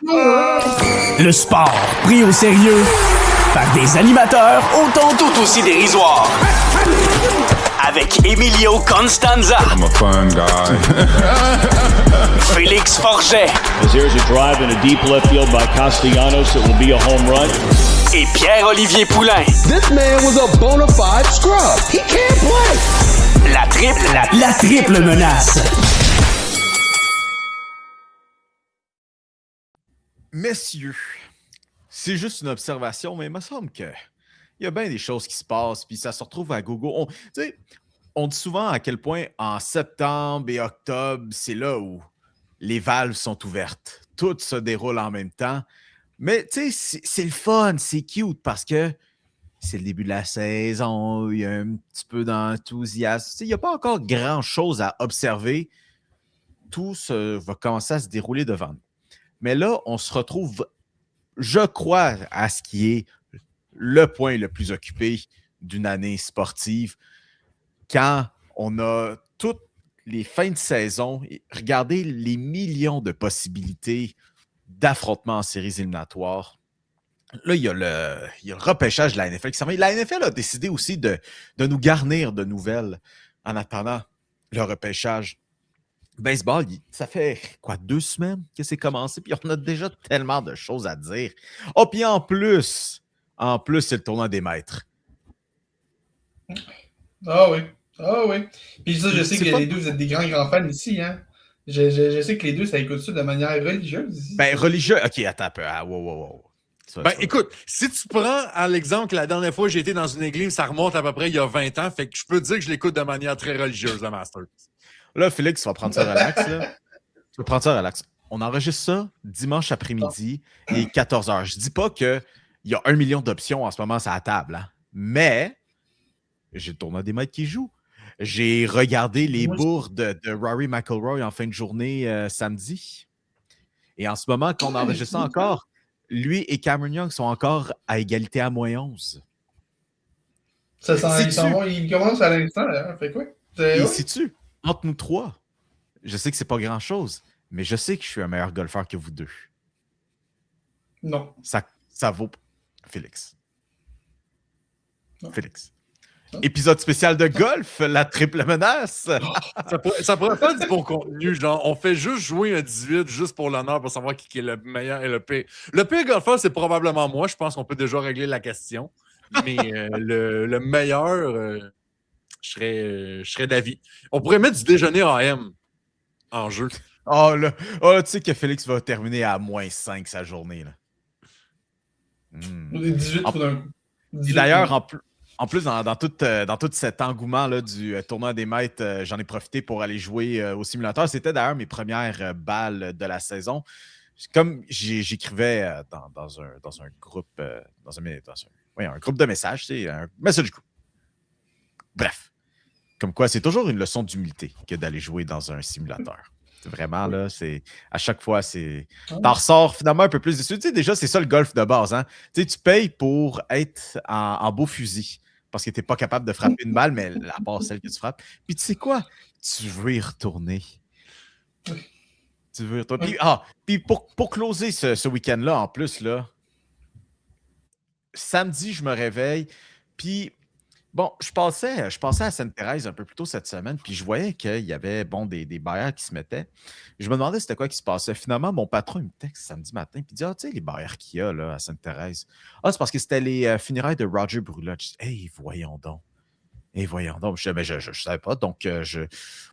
Le sport pris au sérieux par des animateurs autant tout aussi dérisoires. Avec Emilio Constanza. I'm a fun guy. Félix Forget. As here's a drive in a deep left field by Castellanos. It will be a home run. Et Pierre-Olivier Poulain. This man was a bona fide scrub. He can't play. La triple menace. Messieurs, c'est juste une observation, mais il me semble qu'il y a bien des choses qui se passent, puis ça se retrouve à gogo. On dit souvent à quel point en septembre et octobre, c'est là où les valves sont ouvertes. Tout se déroule en même temps. Mais tu sais, c'est le fun, c'est cute parce que c'est le début de la saison, il y a un petit peu d'enthousiasme. Il n'y a pas encore grand-chose à observer. Tout va commencer à se dérouler devant nous. Mais là, on se retrouve, je crois, à ce qui est le point le plus occupé d'une année sportive. Quand on a toutes les fins de saison, regardez les millions de possibilités d'affrontements en séries éliminatoires. Là, il y a le repêchage de la NFL qui s'en vient. La NFL a décidé aussi de nous garnir de nouvelles en attendant le repêchage. Baseball, ça fait quoi, 2 semaines que c'est commencé, puis on a déjà tellement de choses à dire. Oh, puis en plus, c'est le tournoi des maîtres. Ah oui. Puis ça, je sais que les deux, vous êtes des grands fans ici, hein. Je sais que les deux, ça écoute ça de manière religieuse ici. Ben, religieux. Ok, attends un peu. Ah, wow. Écoute, si tu prends à l'exemple que la dernière fois que j'ai été dans une église, ça remonte à peu près il y a 20 ans, fait que je peux te dire que je l'écoute de manière très religieuse, le Master. Là, Félix, tu vas prendre ça relax. Là. Tu vas prendre ça relax. On enregistre ça dimanche après-midi et 14h. Je dis pas qu'il y a 1 million d'options en ce moment sur la table, hein, mais j'ai le tournoi des maîtres qui joue. J'ai regardé les bourres de Rory McIlroy en fin de journée samedi. Et en ce moment, quand on enregistre ça encore, lui et Cameron Young sont encore à égalité à -11. Il commence à l'instant, là. Fait quoi? Et sais-tu, entre nous trois, je sais que c'est pas grand-chose, mais je sais que je suis un meilleur golfeur que vous deux. Non. Ça vaut... Félix. Non. Félix. Épisode spécial de golf, la triple menace. Ça pourrait pas être du bon contenu, genre, on fait juste jouer un 18 juste pour l'honneur pour savoir qui est le meilleur et le pire. Le pire golfeur, c'est probablement moi. Je pense qu'on peut déjà régler la question. Mais le meilleur, je serais d'avis. On pourrait mettre du déjeuner AM en jeu. Oh, là, tu sais que Félix va terminer à -5 sa journée. Là. 18 pour d'un coup. D'ailleurs, en plus, dans tout cet engouement là, du tournoi des maîtres, j'en ai profité pour aller jouer au simulateur. C'était d'ailleurs mes premières balles de la saison. Comme j'écrivais dans un groupe, un groupe de messages, c'est un message group. Bref, comme quoi, c'est toujours une leçon d'humilité que d'aller jouer dans un simulateur. C'est vraiment, là, c'est à chaque fois, t'en ressors finalement un peu plus déçu. Tu sais, déjà, c'est ça le golf de base. Hein? Tu sais, tu payes pour être en beau fusil parce que tu n'es pas capable de frapper une balle, mais à part celle que tu frappes. Puis tu sais quoi? Tu veux y retourner. Tu veux y retourner. Puis pour closer ce week-end-là, en plus, là, samedi, je me réveille, puis bon, je passais à Sainte-Thérèse un peu plus tôt cette semaine, puis je voyais qu'il y avait des barrières qui se mettaient. Je me demandais c'était quoi qui se passait. Finalement, mon patron il me texte samedi matin, puis il dit « Ah, tu sais, les barrières qu'il y a là, à Sainte-Thérèse. Ah, c'est parce que c'était les funérailles de Roger Brulotte. » Je dis « Hey, voyons donc. Je ne savais pas. Donc,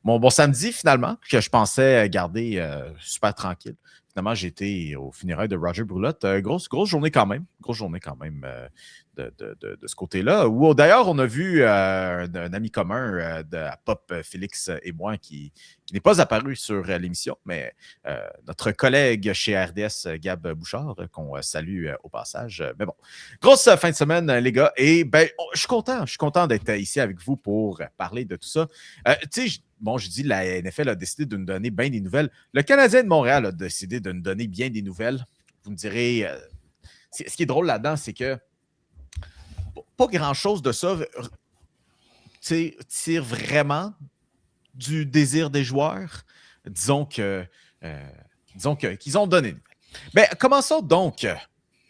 mon samedi, finalement, que je pensais garder super tranquille. Finalement, j'ai été au funérailles de Roger Brulotte. Grosse journée quand même. De ce côté-là. Où d'ailleurs, on a vu un ami commun de Pop, Félix et moi, qui n'est pas apparu sur l'émission, mais notre collègue chez RDS, Gab Bouchard, qu'on salue au passage. Mais bon, grosse fin de semaine, les gars. Et ben, je suis content d'être ici avec vous pour parler de tout ça. Tu sais, je dis, la NFL a décidé de nous donner bien des nouvelles. Le Canadien de Montréal a décidé de nous donner bien des nouvelles. Vous me direz, ce qui est drôle là-dedans, c'est que pas grand-chose de ça tire vraiment du désir des joueurs. Disons qu'ils ont donné. Ben, commençons donc.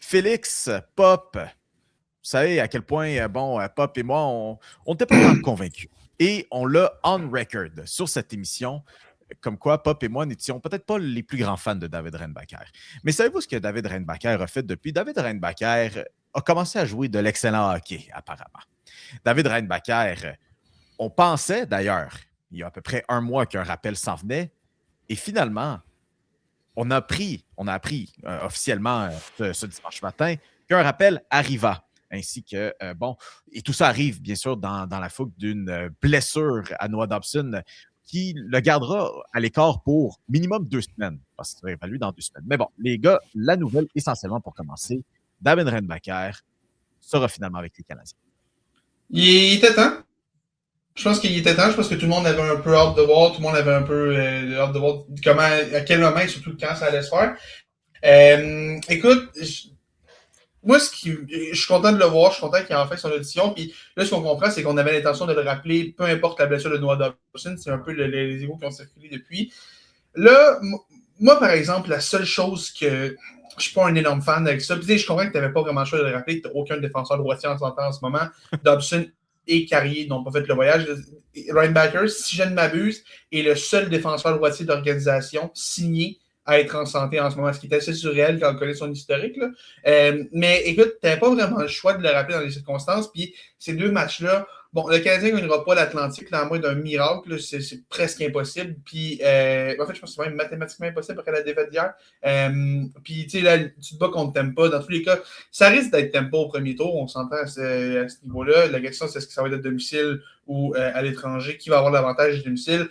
Félix, Pop, vous savez à quel point, Pop et moi, on n'était pas tant convaincus. Et on l'a on record sur cette émission, comme quoi Pop et moi n'étions peut-être pas les plus grands fans de David Reinbacher. Mais savez-vous ce que David Reinbacher a fait depuis? David Reinbacher a commencé à jouer de l'excellent hockey, apparemment. David Reinbacher, on pensait d'ailleurs, il y a à peu près un mois qu'un rappel s'en venait, et finalement, on a appris officiellement ce dimanche matin qu'un rappel arriva. Ainsi que, et tout ça arrive, bien sûr, dans la fougue d'une blessure à Noah Dobson qui le gardera à l'écart pour minimum 2 semaines, parce qu'il sera évalué dans 2 semaines. Mais bon, les gars, la nouvelle, essentiellement pour commencer, David Reinbacher sera finalement avec les Canadiens. Il était temps. Je pense qu'il était temps. Je pense que tout le monde avait un peu hâte de voir. Tout le monde avait un peu hâte de voir à quel moment et surtout quand ça allait se faire. Écoute, moi, je suis content de le voir. Je suis content qu'il ait enfin son audition. Puis là, ce qu'on comprend, c'est qu'on avait l'intention de le rappeler, peu importe la blessure de Noah Dobson. C'est un peu les échos qui ont circulé depuis. Là, moi, par exemple, la seule chose que je suis pas un énorme fan avec ça. Puis je comprends que tu n'avais pas vraiment le choix de le rappeler, que tu n'as aucun défenseur droitier en ce moment. Dobson et Carrier n'ont pas fait le voyage. Reinbacher, si je ne m'abuse, est le seul défenseur droitier d'organisation signé à être en santé en ce moment, ce qui est assez surréel quand on connaît son historique. Là. Mais écoute, tu n'avais pas vraiment le choix de le rappeler dans les circonstances. Puis ces 2 matchs-là, bon, le Canadien ne gagnera pas l'Atlantique, là, à moins d'un miracle, là, c'est presque impossible. Puis, en fait, je pense que c'est même mathématiquement impossible après la défaite d'hier. Puis, tu sais, là, tu te bats contre Tampa. Dans tous les cas, ça risque d'être Tampa au premier tour. On s'entend à ce niveau-là. La question, c'est est-ce que ça va être à domicile ou à l'étranger? Qui va avoir l'avantage du domicile?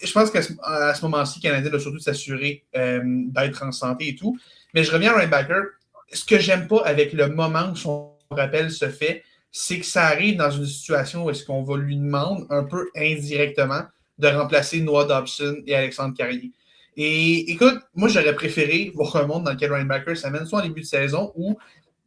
Je pense qu'à ce moment-ci, le Canadien doit surtout s'assurer d'être en santé et tout. Mais je reviens à Reinbacher. Ce que j'aime pas avec le moment où son rappel se fait, c'est que ça arrive dans une situation où est-ce qu'on va lui demander un peu indirectement de remplacer Noah Dobson et Alexandre Carrier. Et écoute, moi, j'aurais préféré voir un monde dans lequel Reinbacher s'amène soit en début de saison ou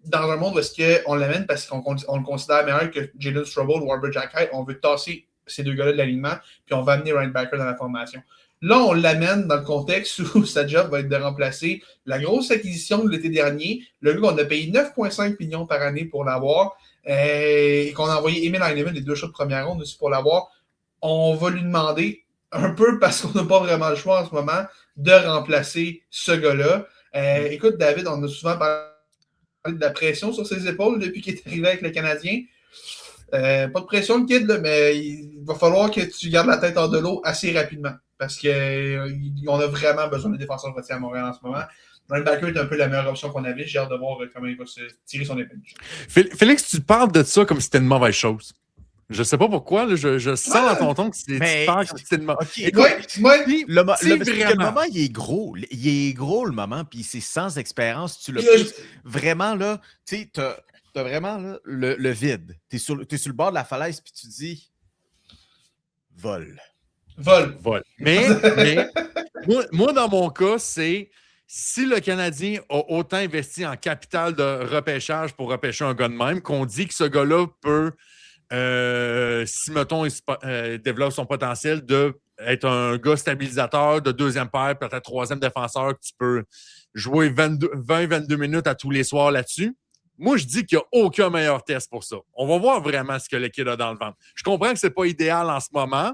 dans un monde où est-ce qu'on l'amène parce qu'on le considère meilleur que Jalen Struble ou Arbor Xhekaj. On veut tasser ces 2 gars-là de l'alignement, puis on va amener Reinbacher dans la formation. Là, on l'amène dans le contexte où sa job va être de remplacer la grosse acquisition de l'été dernier, le gars qu'on a payé 9,5 millions par année pour l'avoir, et qu'on a envoyé Emil Heinemann les 2 choix de première ronde aussi pour l'avoir. On va lui demander, un peu parce qu'on n'a pas vraiment le choix en ce moment, de remplacer ce gars-là. Écoute, David, on a souvent parlé de la pression sur ses épaules depuis qu'il est arrivé avec le Canadien. Pas de pression, le kid, là, mais il va falloir que tu gardes la tête hors de l'eau assez rapidement parce qu'on a vraiment besoin de défenseurs routiers à Montréal en ce moment. Reinbacher est un peu la meilleure option qu'on avait. J'ai hâte de voir comment il va se tirer son épingle. Félix, tu parles de ça comme si c'était une mauvaise chose. Je sais pas pourquoi, là, je sens dans ton ton que tu parles comme si c'était une mauvaise chose. Le moment, il est gros. Il est gros, le moment, puis c'est sans expérience. Tu l'as pris. Vraiment, là, tu sais, t'as vraiment là, le vide. T'es sur le bord de la falaise, puis tu dis vol. Mais moi, dans mon cas, c'est si le Canadien a autant investi en capital de repêchage pour repêcher un gars de même, qu'on dit que ce gars-là peut, si, mettons, il développe son potentiel d'être un gars stabilisateur de 2e paire, peut-être 3e défenseur, que tu peux jouer 20-22 minutes à tous les soirs là-dessus. Moi, je dis qu'il n'y a aucun meilleur test pour ça. On va voir vraiment ce que le kid a dans le ventre. Je comprends que ce n'est pas idéal en ce moment,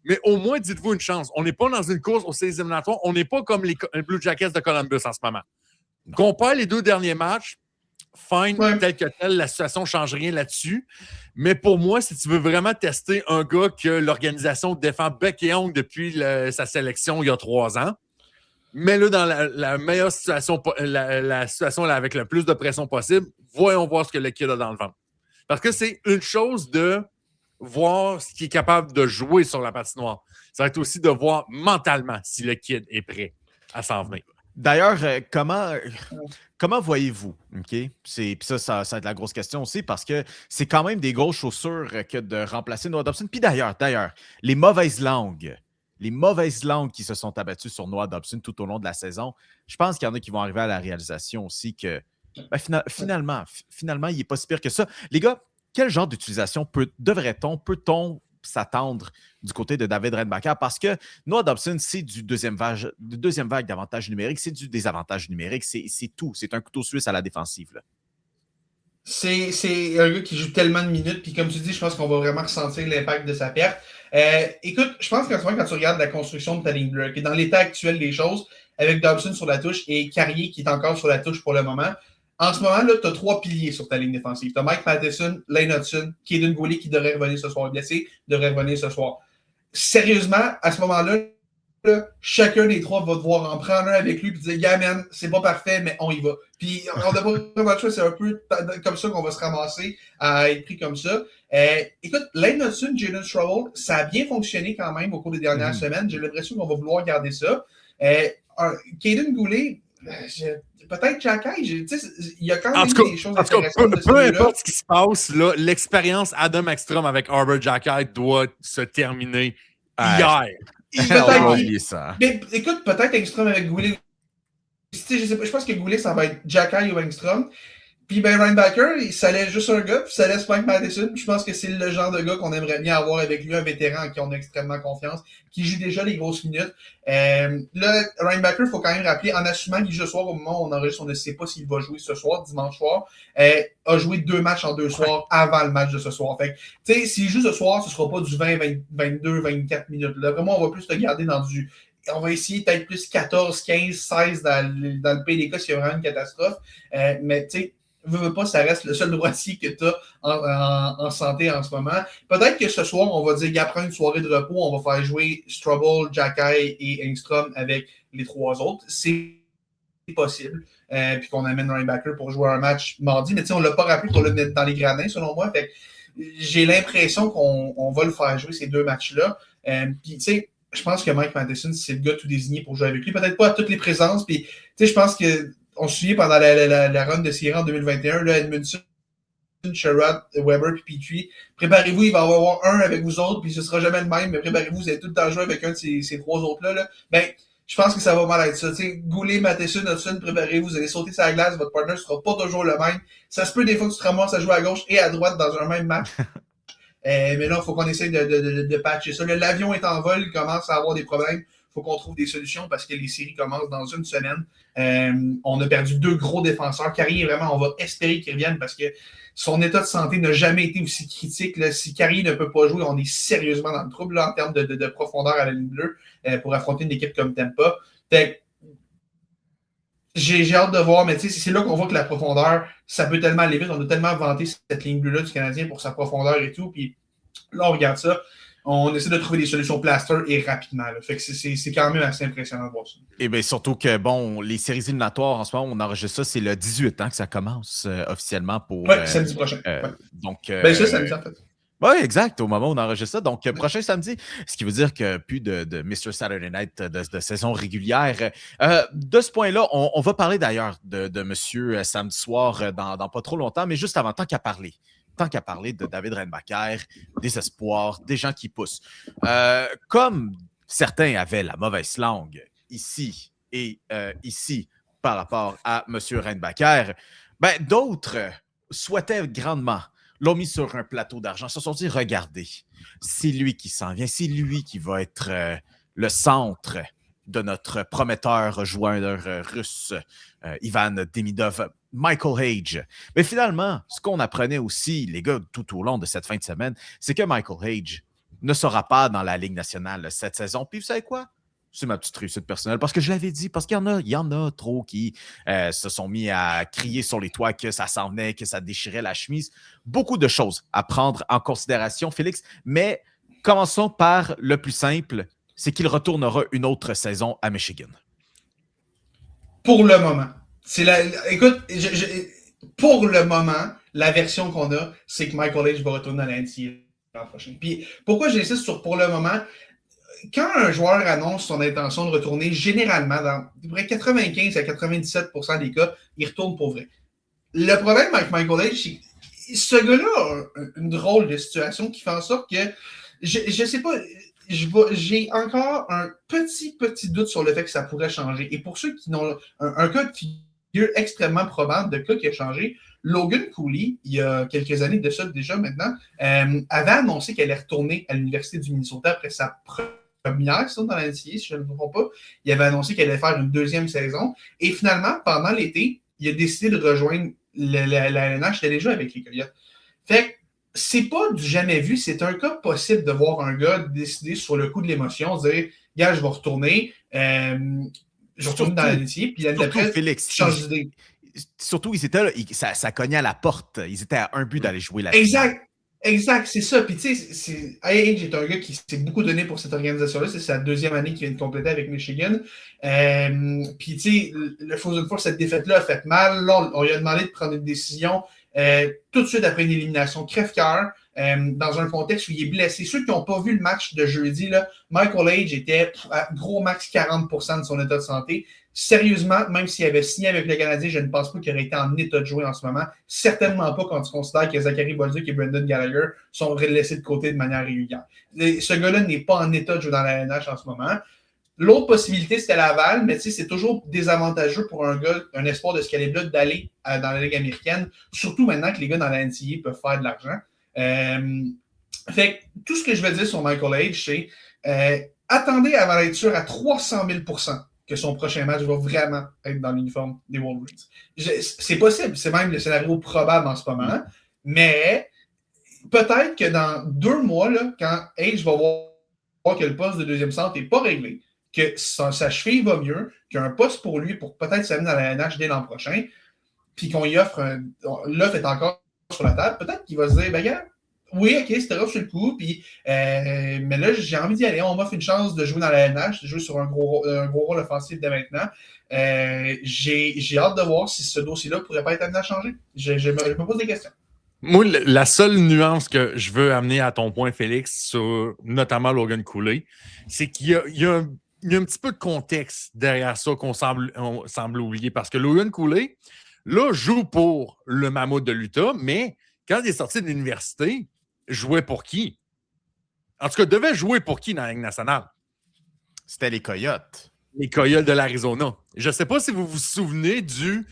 mais au moins, dites-vous une chance. On n'est pas dans une course aux séries éliminatoires. On n'est pas comme les Blue Jackets de Columbus en ce moment. Compare les 2 derniers matchs, fine, tel que tel, la situation ne change rien là-dessus. Mais pour moi, si tu veux vraiment tester un gars que l'organisation défend bec et ongle depuis sa sélection il y a 3 ans, mets-le dans la meilleure situation, la situation là, avec le plus de pression possible. Voyons voir ce que le kid a dans le ventre. Parce que c'est une chose de voir ce qu'il est capable de jouer sur la patinoire. Ça va être aussi de voir mentalement si le kid est prêt à s'en venir. D'ailleurs, comment voyez-vous? Okay? Puis ça va être la grosse question aussi parce que c'est quand même des grosses chaussures que de remplacer Noah Dobson. Puis d'ailleurs, les mauvaises langues qui se sont abattues sur Noah Dobson tout au long de la saison, je pense qu'il y en a qui vont arriver à la réalisation aussi que finalement, il n'est pas si pire que ça. Les gars, quel genre d'utilisation peut-on s'attendre du côté de David Reinbacher parce que Noah Dobson, c'est du deuxième vague d'avantages numériques, c'est du désavantage numérique, c'est tout. C'est un couteau suisse à la défensive. Là. C'est un gars qui joue tellement de minutes, puis comme tu dis, je pense qu'on va vraiment ressentir l'impact de sa perte. Écoute, je pense qu'en ce moment, quand tu regardes la construction de ta ligne bleue, dans l'état actuel des choses, avec Dobson sur la touche et Carrier qui est encore sur la touche pour le moment, en ce moment, là, tu as 3 piliers sur ta ligne défensive. Tu as Mike Matheson, Lane Hudson, Caden Goulet qui devrait revenir ce soir, blessé, devrait revenir ce soir. Sérieusement, à ce moment-là, là, chacun des 3 va devoir en prendre un avec lui et dire « Gars, man, c'est pas parfait, mais on y va. » Puis on n'a pas vraiment de choix, c'est un peu comme ça qu'on va se ramasser à être pris comme ça. Écoute, Lane Hudson, Jalen Strouble, ça a bien fonctionné quand même au cours des dernières semaines. J'ai l'impression qu'on va vouloir garder ça. Caden Goulet, peut-être Jack Eye, il y a quand même des choses intéressantes. Peu importe ce qui se passe, là, l'expérience Adam Ekstrom avec Arbor Jack Eye doit se terminer hier. On va oublier ça. Mais, écoute, peut-être Engstrom avec Goulet. Je sais pas, je pense que Goulet, ça va être Jack Eye ou Engstrom. Puis ben Reinbacher, ça laisse juste un gars, puis ça laisse Mike Matheson. Je pense que c'est le genre de gars qu'on aimerait bien avoir avec lui, un vétéran en qui on a extrêmement confiance, qui joue déjà les grosses minutes. Là, Reinbacher, il faut quand même rappeler, en assumant qu'il joue ce soir au moment où on enregistre, on ne sait pas s'il va jouer ce soir, dimanche soir, a joué 2 matchs en 2 soirs avant le match de ce soir. Fait que, tu sais, s'il joue ce soir, ce sera pas du 20, 22, 24 minutes. Là, vraiment, on va plus te garder dans du... On va essayer peut-être plus 14, 15, 16 dans le pays des cas s'il y a vraiment une catastrophe. Mais, tu sais, veux pas, ça reste le seul droitier que tu as en santé en ce moment. Peut-être que ce soir, on va dire qu'après une soirée de repos, on va faire jouer Strouble, Jack Eye et Engstrom avec les 3 autres. C'est possible. Puis qu'on amène Reinbacher pour jouer un match mardi. Mais tu sais, on ne l'a pas rappelé pour le mettre dans les gradins, selon moi. Fait que j'ai l'impression qu'on va le faire jouer ces 2 matchs-là. Puis tu sais, je pense que Mike Matheson, c'est le gars tout désigné pour jouer avec lui. Peut-être pas à toutes les présences. Puis tu sais, je pense que on se souvient pendant la run de Sierra en 2021, là, Edmundson, Sherrod, Weber puis Petrie. Préparez-vous, il va y avoir un avec vous autres, puis ce sera jamais le même, mais préparez-vous, vous allez tout le temps jouer avec un de ces 3 autres-là. Là. Ben, je pense que ça va mal être ça. T'sais, Goulet, Matheson, Hudson, préparez-vous, vous allez sauter sur la glace, votre partner ne sera pas toujours le même. Ça se peut des fois que tu te ramasses à jouer à gauche et à droite dans un même match. Mais là, il faut qu'on essaye de patcher ça. L'avion est en vol, il commence à avoir des problèmes. Il faut qu'on trouve des solutions parce que les séries commencent dans une semaine. On a perdu 2 gros défenseurs. Carrier, vraiment, on va espérer qu'il revienne parce que son état de santé n'a jamais été aussi critique. Là. Si Carrier ne peut pas jouer, on est sérieusement dans le trouble là, en termes de profondeur à la ligne bleue pour affronter une équipe comme Tampa. J'ai hâte de voir, mais c'est là qu'on voit que la profondeur, ça peut tellement aller vite. On a tellement vanté cette ligne bleue-là du Canadien pour sa profondeur et tout. Puis là, on regarde ça. On essaie de trouver des solutions plaster et rapidement. Là. Fait que c'est quand même assez impressionnant de voir ça. Et bien, surtout que, bon, les séries éliminatoires, en ce moment, on enregistre ça, c'est le 18 ans que ça commence officiellement pour... Oui, samedi prochain. Donc, c'est samedi, en fait. Oui, exact, au moment où on enregistre ça. Donc, prochain samedi, ce qui veut dire que plus de Mr. Saturday Night de saison régulière. De ce point-là, on va parler d'ailleurs de Monsieur Samedi Soir dans pas trop longtemps, mais juste avant, tant qu'à parler de David Reinbacher, des espoirs, des gens qui poussent. Comme certains avaient la mauvaise langue ici et ici par rapport à M. Reinbacher, ben, d'autres souhaitaient grandement, l'ont mis sur un plateau d'argent, se sont dit, regardez, c'est lui qui s'en vient, c'est lui qui va être le centre de notre prometteur joueur russe, Ivan Demidov, Michael Hage. Mais finalement, ce qu'on apprenait aussi, les gars, tout au long de cette fin de semaine, c'est que Michael Hage ne sera pas dans la Ligue nationale cette saison. Puis vous savez quoi? C'est ma petite réussite personnelle parce que je l'avais dit, parce qu'il y en a trop qui se sont mis à crier sur les toits que ça s'en venait, que ça déchirait la chemise. Beaucoup de choses à prendre en considération, Félix. Mais commençons par le plus simple, c'est qu'il retournera une autre saison à Michigan. Pour le moment. Écoute, pour le moment, la version qu'on a, c'est que Michael Hage va retourner à l'NCAA l'an prochain. Puis pourquoi j'insiste sur pour le moment? Quand un joueur annonce son intention de retourner, généralement, dans à peu près 95 à 97% des cas, il retourne pour vrai. Le problème avec Michael Hage, c'est que ce gars-là a une drôle de situation qui fait en sorte que, je sais pas, j'ai encore un petit doute sur le fait que ça pourrait changer. Et pour ceux qui n'ont un cas de figure extrêmement probable de cas qui a changé, Logan Cooley, il y a quelques années de ça déjà maintenant, avait annoncé qu'elle allait retourner à l'Université du Minnesota après sa première saison dans la NCAA, si je ne me trompe pas. Il avait annoncé qu'elle allait faire une deuxième saison. Et finalement, pendant l'été, il a décidé de rejoindre la LNH. Il allait jouer avec les Coyotes. Fait que c'est pas du jamais vu. C'est un cas possible de voir un gars décider sur le coup de l'émotion, dire « Gars, je vais retourner. Je retourne dans la NCAA. » Puis l'année d'après, Félix, change d'idée. Surtout, ils étaient là, ça cognait à la porte. Ils étaient à un but d'aller jouer la Exact, c'est ça. Puis tu sais, Age est un gars qui s'est beaucoup donné pour cette organisation-là. C'est sa deuxième année qu'il vient de compléter avec Michigan. Puis tu sais, le Frozen Four, cette défaite-là a fait mal. Là, on lui a demandé de prendre une décision tout de suite après une élimination crève-cœur, dans un contexte où il est blessé. Ceux qui n'ont pas vu le match de jeudi, là, Michael Age était à gros max 40% de son état de santé. Sérieusement, même s'il avait signé avec le Canadien, je ne pense pas qu'il aurait été en état de jouer en ce moment. Certainement pas quand tu considères que Zachary Bolduc et Brendan Gallagher sont laissés de côté de manière régulière. Ce gars-là n'est pas en état de jouer dans la NH en ce moment. L'autre possibilité, c'était Laval, mais tu sais, c'est toujours désavantageux pour un gars, un espoir de ce calibre-là, d'aller dans la Ligue américaine, surtout maintenant que les gars dans la NCAA peuvent faire de l'argent. Fait que tout ce que je veux dire sur Michael Age, c'est attendez avant d'être sûr à 300 000% que son prochain match va vraiment être dans l'uniforme des Wolverines. C'est possible, c'est même le scénario probable en ce moment, mais peut-être que dans 2 mois, là, quand Age va voir que le poste de deuxième centre n'est pas réglé, que sa cheville va mieux, qu'il y a un poste pour lui pour peut-être s'amener dans la NH dès l'an prochain, puis qu'on y offre l'offre est encore sur la table, peut-être qu'il va se dire, ben gars, oui, ok, c'était rough sur le coup, puis, mais là, j'ai envie d'y aller. On m'offre une chance de jouer dans la NH, de jouer sur un gros rôle offensif dès maintenant. J'ai hâte de voir si ce dossier-là pourrait pas être amené à changer. Je me pose des questions. Moi, la seule nuance que je veux amener à ton point, Félix, sur notamment Logan Cooley, c'est qu'il y a un petit peu de contexte derrière ça qu'on semble oublier. Parce que Logan Cooley, là, joue pour le Mammouth de l'Utah, mais quand il est sorti de l'université, jouait pour qui? En tout cas, devait jouer pour qui dans la Ligue nationale? C'était les Coyotes. Les Coyotes de l'Arizona. Je ne sais pas si vous vous souvenez du...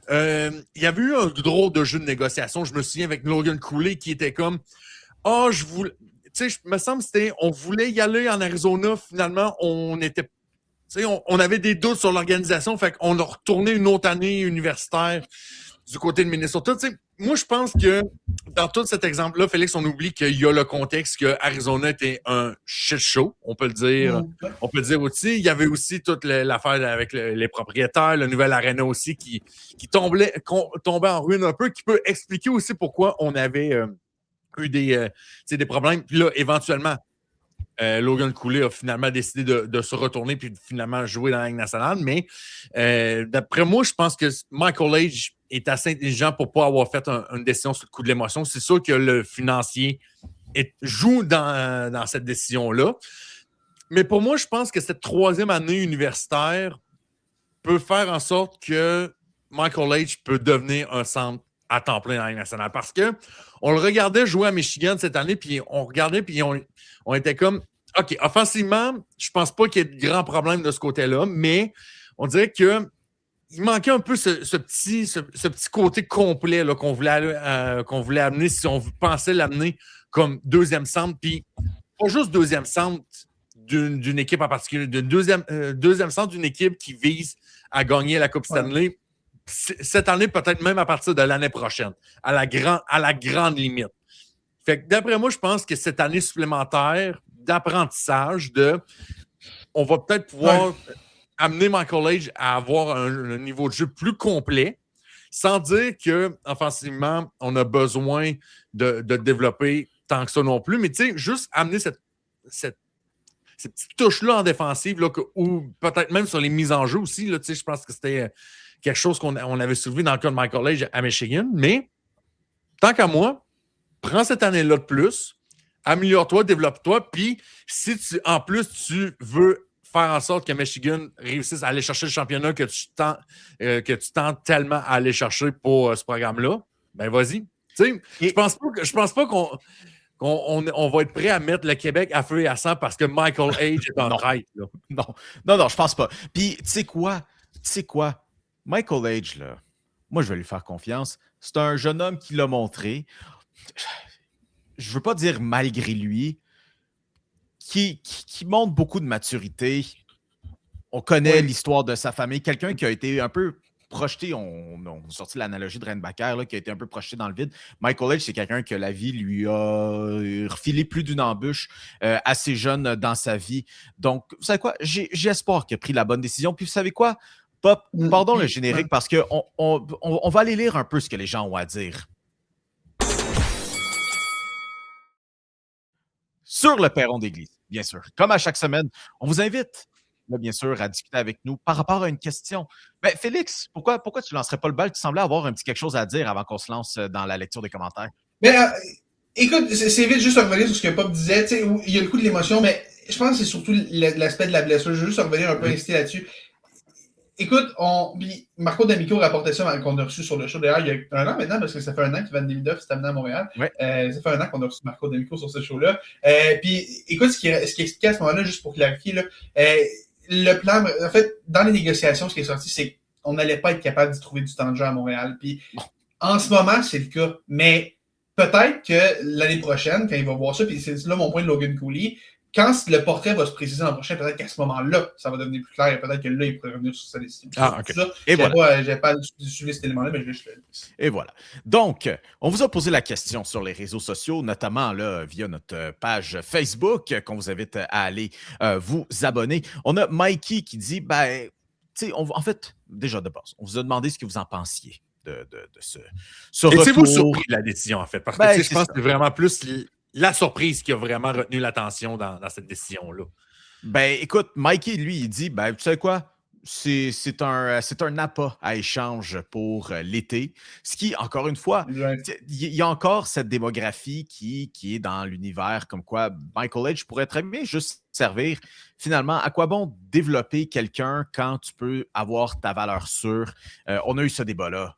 il y avait eu un drôle de jeu de négociation, je me souviens, avec Logan Cooley qui était comme « Ah, je voulais... » Tu sais, me semble que c'était... On voulait y aller en Arizona, finalement, on était... Tu sais, on avait des doutes sur l'organisation, fait qu'on a retourné une autre année universitaire du côté de Minnesota. Tu sais, moi, je pense que dans tout cet exemple-là, Félix, on oublie qu'il y a le contexte que Arizona était un shit show, on peut le dire. On peut le dire aussi. Il y avait aussi toute l'affaire avec les propriétaires, le nouvel Arena aussi qui tombait en ruine un peu, qui peut expliquer aussi pourquoi on avait eu des problèmes. Puis là, éventuellement, Logan Cooley a finalement décidé de se retourner puis de finalement jouer dans la Ligue nationale. Mais d'après moi, je pense que Michael Age est assez intelligent pour ne pas avoir fait une décision sur le coup de l'émotion. C'est sûr que le financier joue dans cette décision-là. Mais pour moi, je pense que cette 3e année universitaire peut faire en sorte que Michael Age peut devenir un centre à temps plein dans la Ligue nationale. Parce qu'on le regardait jouer à Michigan cette année, puis on regardait, puis on était comme, OK, offensivement, je pense pas qu'il y ait de grands problèmes de ce côté-là, mais on dirait qu'il manquait un peu ce petit côté complet là, qu'on voulait amener, si on pensait l'amener comme deuxième centre, puis pas juste deuxième centre d'une équipe en particulier, deuxième centre d'une équipe qui vise à gagner la Coupe Stanley cette année, peut-être même à partir de l'année prochaine, à la grande limite. Fait que d'après moi, je pense que cette année supplémentaire d'apprentissage, on va peut-être pouvoir amener Michael Age à avoir un niveau de jeu plus complet, sans dire qu'offensivement, on a besoin de développer tant que ça non plus, mais tu sais, juste amener cette petite touche-là en défensive, là, ou peut-être même sur les mises en jeu aussi, là, je pense que c'était quelque chose qu'on avait soulevé dans le cas de Michael Age à Michigan, mais tant qu'à moi, prends cette année-là de plus, améliore-toi, développe-toi, puis si en plus tu veux faire en sorte que Michigan réussisse à aller chercher le championnat que tu tentes tellement à aller chercher pour ce programme-là, ben vas-y. Je pense pas qu'on va être prêt à mettre le Québec à feu et à sang parce que Michael Age est en traite. Non, je pense pas. Puis, tu sais quoi? Michael Age, là, moi, je vais lui faire confiance. C'est un jeune homme qui l'a montré. Je ne veux pas dire malgré lui, qui montre beaucoup de maturité. On connaît l'histoire de sa famille. Quelqu'un qui a été un peu projeté, on sorti l'analogie de Reinbacker, là, qui a été un peu projeté dans le vide. Michael Edge, c'est quelqu'un que la vie lui a refilé plus d'une embûche assez jeune dans sa vie. Donc, vous savez quoi? J'ai espoir qu'il a pris la bonne décision. Puis, vous savez quoi? Pop, pardon le générique, parce qu'on va aller lire un peu ce que les gens ont à dire. Sur le perron d'église, bien sûr. Comme à chaque semaine, on vous invite, là, bien sûr, à discuter avec nous par rapport à une question. Ben, Félix, pourquoi tu ne lancerais pas le bal? Tu semblais avoir un petit quelque chose à dire avant qu'on se lance dans la lecture des commentaires. Mais écoute, c'est vite juste revenir sur ce que Pop disait. Il y a le coup de l'émotion, mais je pense que c'est surtout l'aspect de la blessure. Je veux juste revenir un peu insister là-dessus. Écoute, Marco D'Amico rapportait ça qu'on a reçu sur le show. D'ailleurs, il y a un an maintenant, parce que ça fait un an qu'Ivan Demidov s'est amené à Montréal. Ouais. Ça fait un an qu'on a reçu Marco D'Amico sur ce show-là. Puis, écoute, ce qui expliquait à ce moment-là, juste pour clarifier, là, le plan, en fait, dans les négociations, ce qui est sorti, c'est qu'on n'allait pas être capable d'y trouver du temps de jeu à Montréal. Puis, en ce moment, c'est le cas. Mais peut-être que l'année prochaine, quand il va voir ça, puis c'est là mon point de Logan Cooley, quand le portrait va se préciser l'an prochain, peut-être qu'à ce moment-là, ça va devenir plus clair et peut-être que là, il pourrait revenir sur sa décision. OK. Et voilà. J'ai pas suivi cet élément-là, mais je vais juste le dire. Et voilà. Donc, on vous a posé la question sur les réseaux sociaux, notamment là, via notre page Facebook, qu'on vous invite à aller vous abonner. On a Mikey qui dit, ben, tu sais, en fait, déjà de base, on vous a demandé ce que vous en pensiez de ce retour. Êtes-vous surpris de la décision, en fait? Parce que je pense ça. que c'est vraiment plus la surprise qui a vraiment retenu l'attention dans cette décision-là. Ben, écoute, Mikey, lui, il dit, ben, tu sais quoi? C'est un appât à échange pour l'été. Ce qui, encore une fois, il y a encore cette démographie qui est dans l'univers comme quoi Michael Edge pourrait très bien juste servir. Finalement, à quoi bon développer quelqu'un quand tu peux avoir ta valeur sûre? On a eu ce débat-là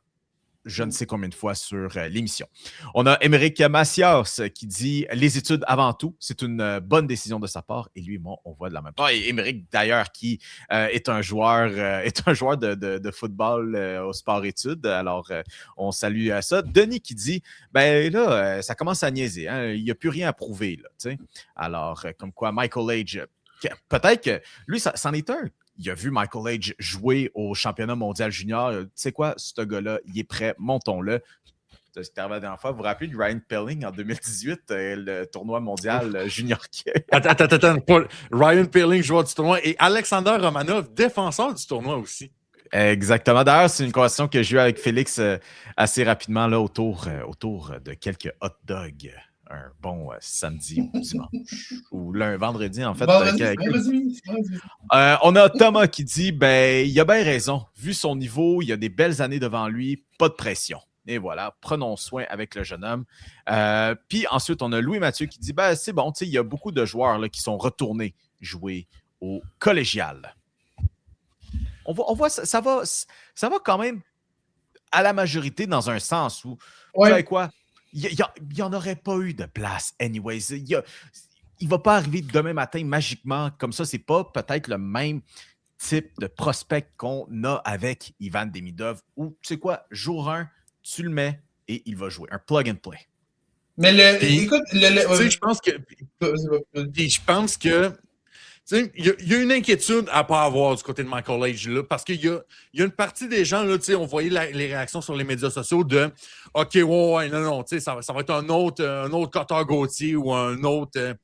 je ne sais combien de fois sur l'émission. On a Émeric Macias qui dit « Les études avant tout, c'est une bonne décision de sa part. » Et lui, moi, on voit de la même part. Et Émeric, d'ailleurs, qui est un joueur de football au sport-études. Alors, on salue ça. Denis qui dit « Ben là, ça commence à niaiser. Hein? Il n'y a plus rien à prouver. » Là, alors, comme quoi, Michael Edge, peut-être que lui, c'en est un. Il a vu Michael Edge jouer au championnat mondial junior. Tu sais quoi, ce gars-là, il est prêt, montons-le. C'était arrivé la dernière fois. Vous vous rappelez de Ryan Pelling en 2018, le tournoi mondial junior? Attends. Ryan Pelling, joueur du tournoi, et Alexander Romanov, défenseur du tournoi aussi. Exactement. D'ailleurs, c'est une conversation que j'ai eue avec Félix assez rapidement là, autour de quelques hot dogs. Un bon samedi ou dimanche. Ou vendredi, en fait. On a Thomas qui dit ben, il a bien raison. Vu son niveau, il y a des belles années devant lui, pas de pression. Et voilà, prenons soin avec le jeune homme. Puis ensuite, on a Louis-Mathieu qui dit ben, c'est bon, il y a beaucoup de joueurs là, qui sont retournés jouer au collégial. On voit ça va quand même à la majorité dans un sens où, vous savez quoi? Il n'y en aurait pas eu de place, anyways. Il ne va pas arriver demain matin magiquement comme ça. Ce n'est pas peut-être le même type de prospect qu'on a avec Ivan Demidov où, tu sais quoi, jour 1, tu le mets et il va jouer. Un plug and play. Mais écoute, je pense que il y a une inquiétude à ne pas avoir du côté de Michael Edge, là, parce qu'il y a une partie des gens, là, on voyait les réactions sur les médias sociaux de « OK, ouais, non, ça va être un autre Cotter Gauthier ou un autre...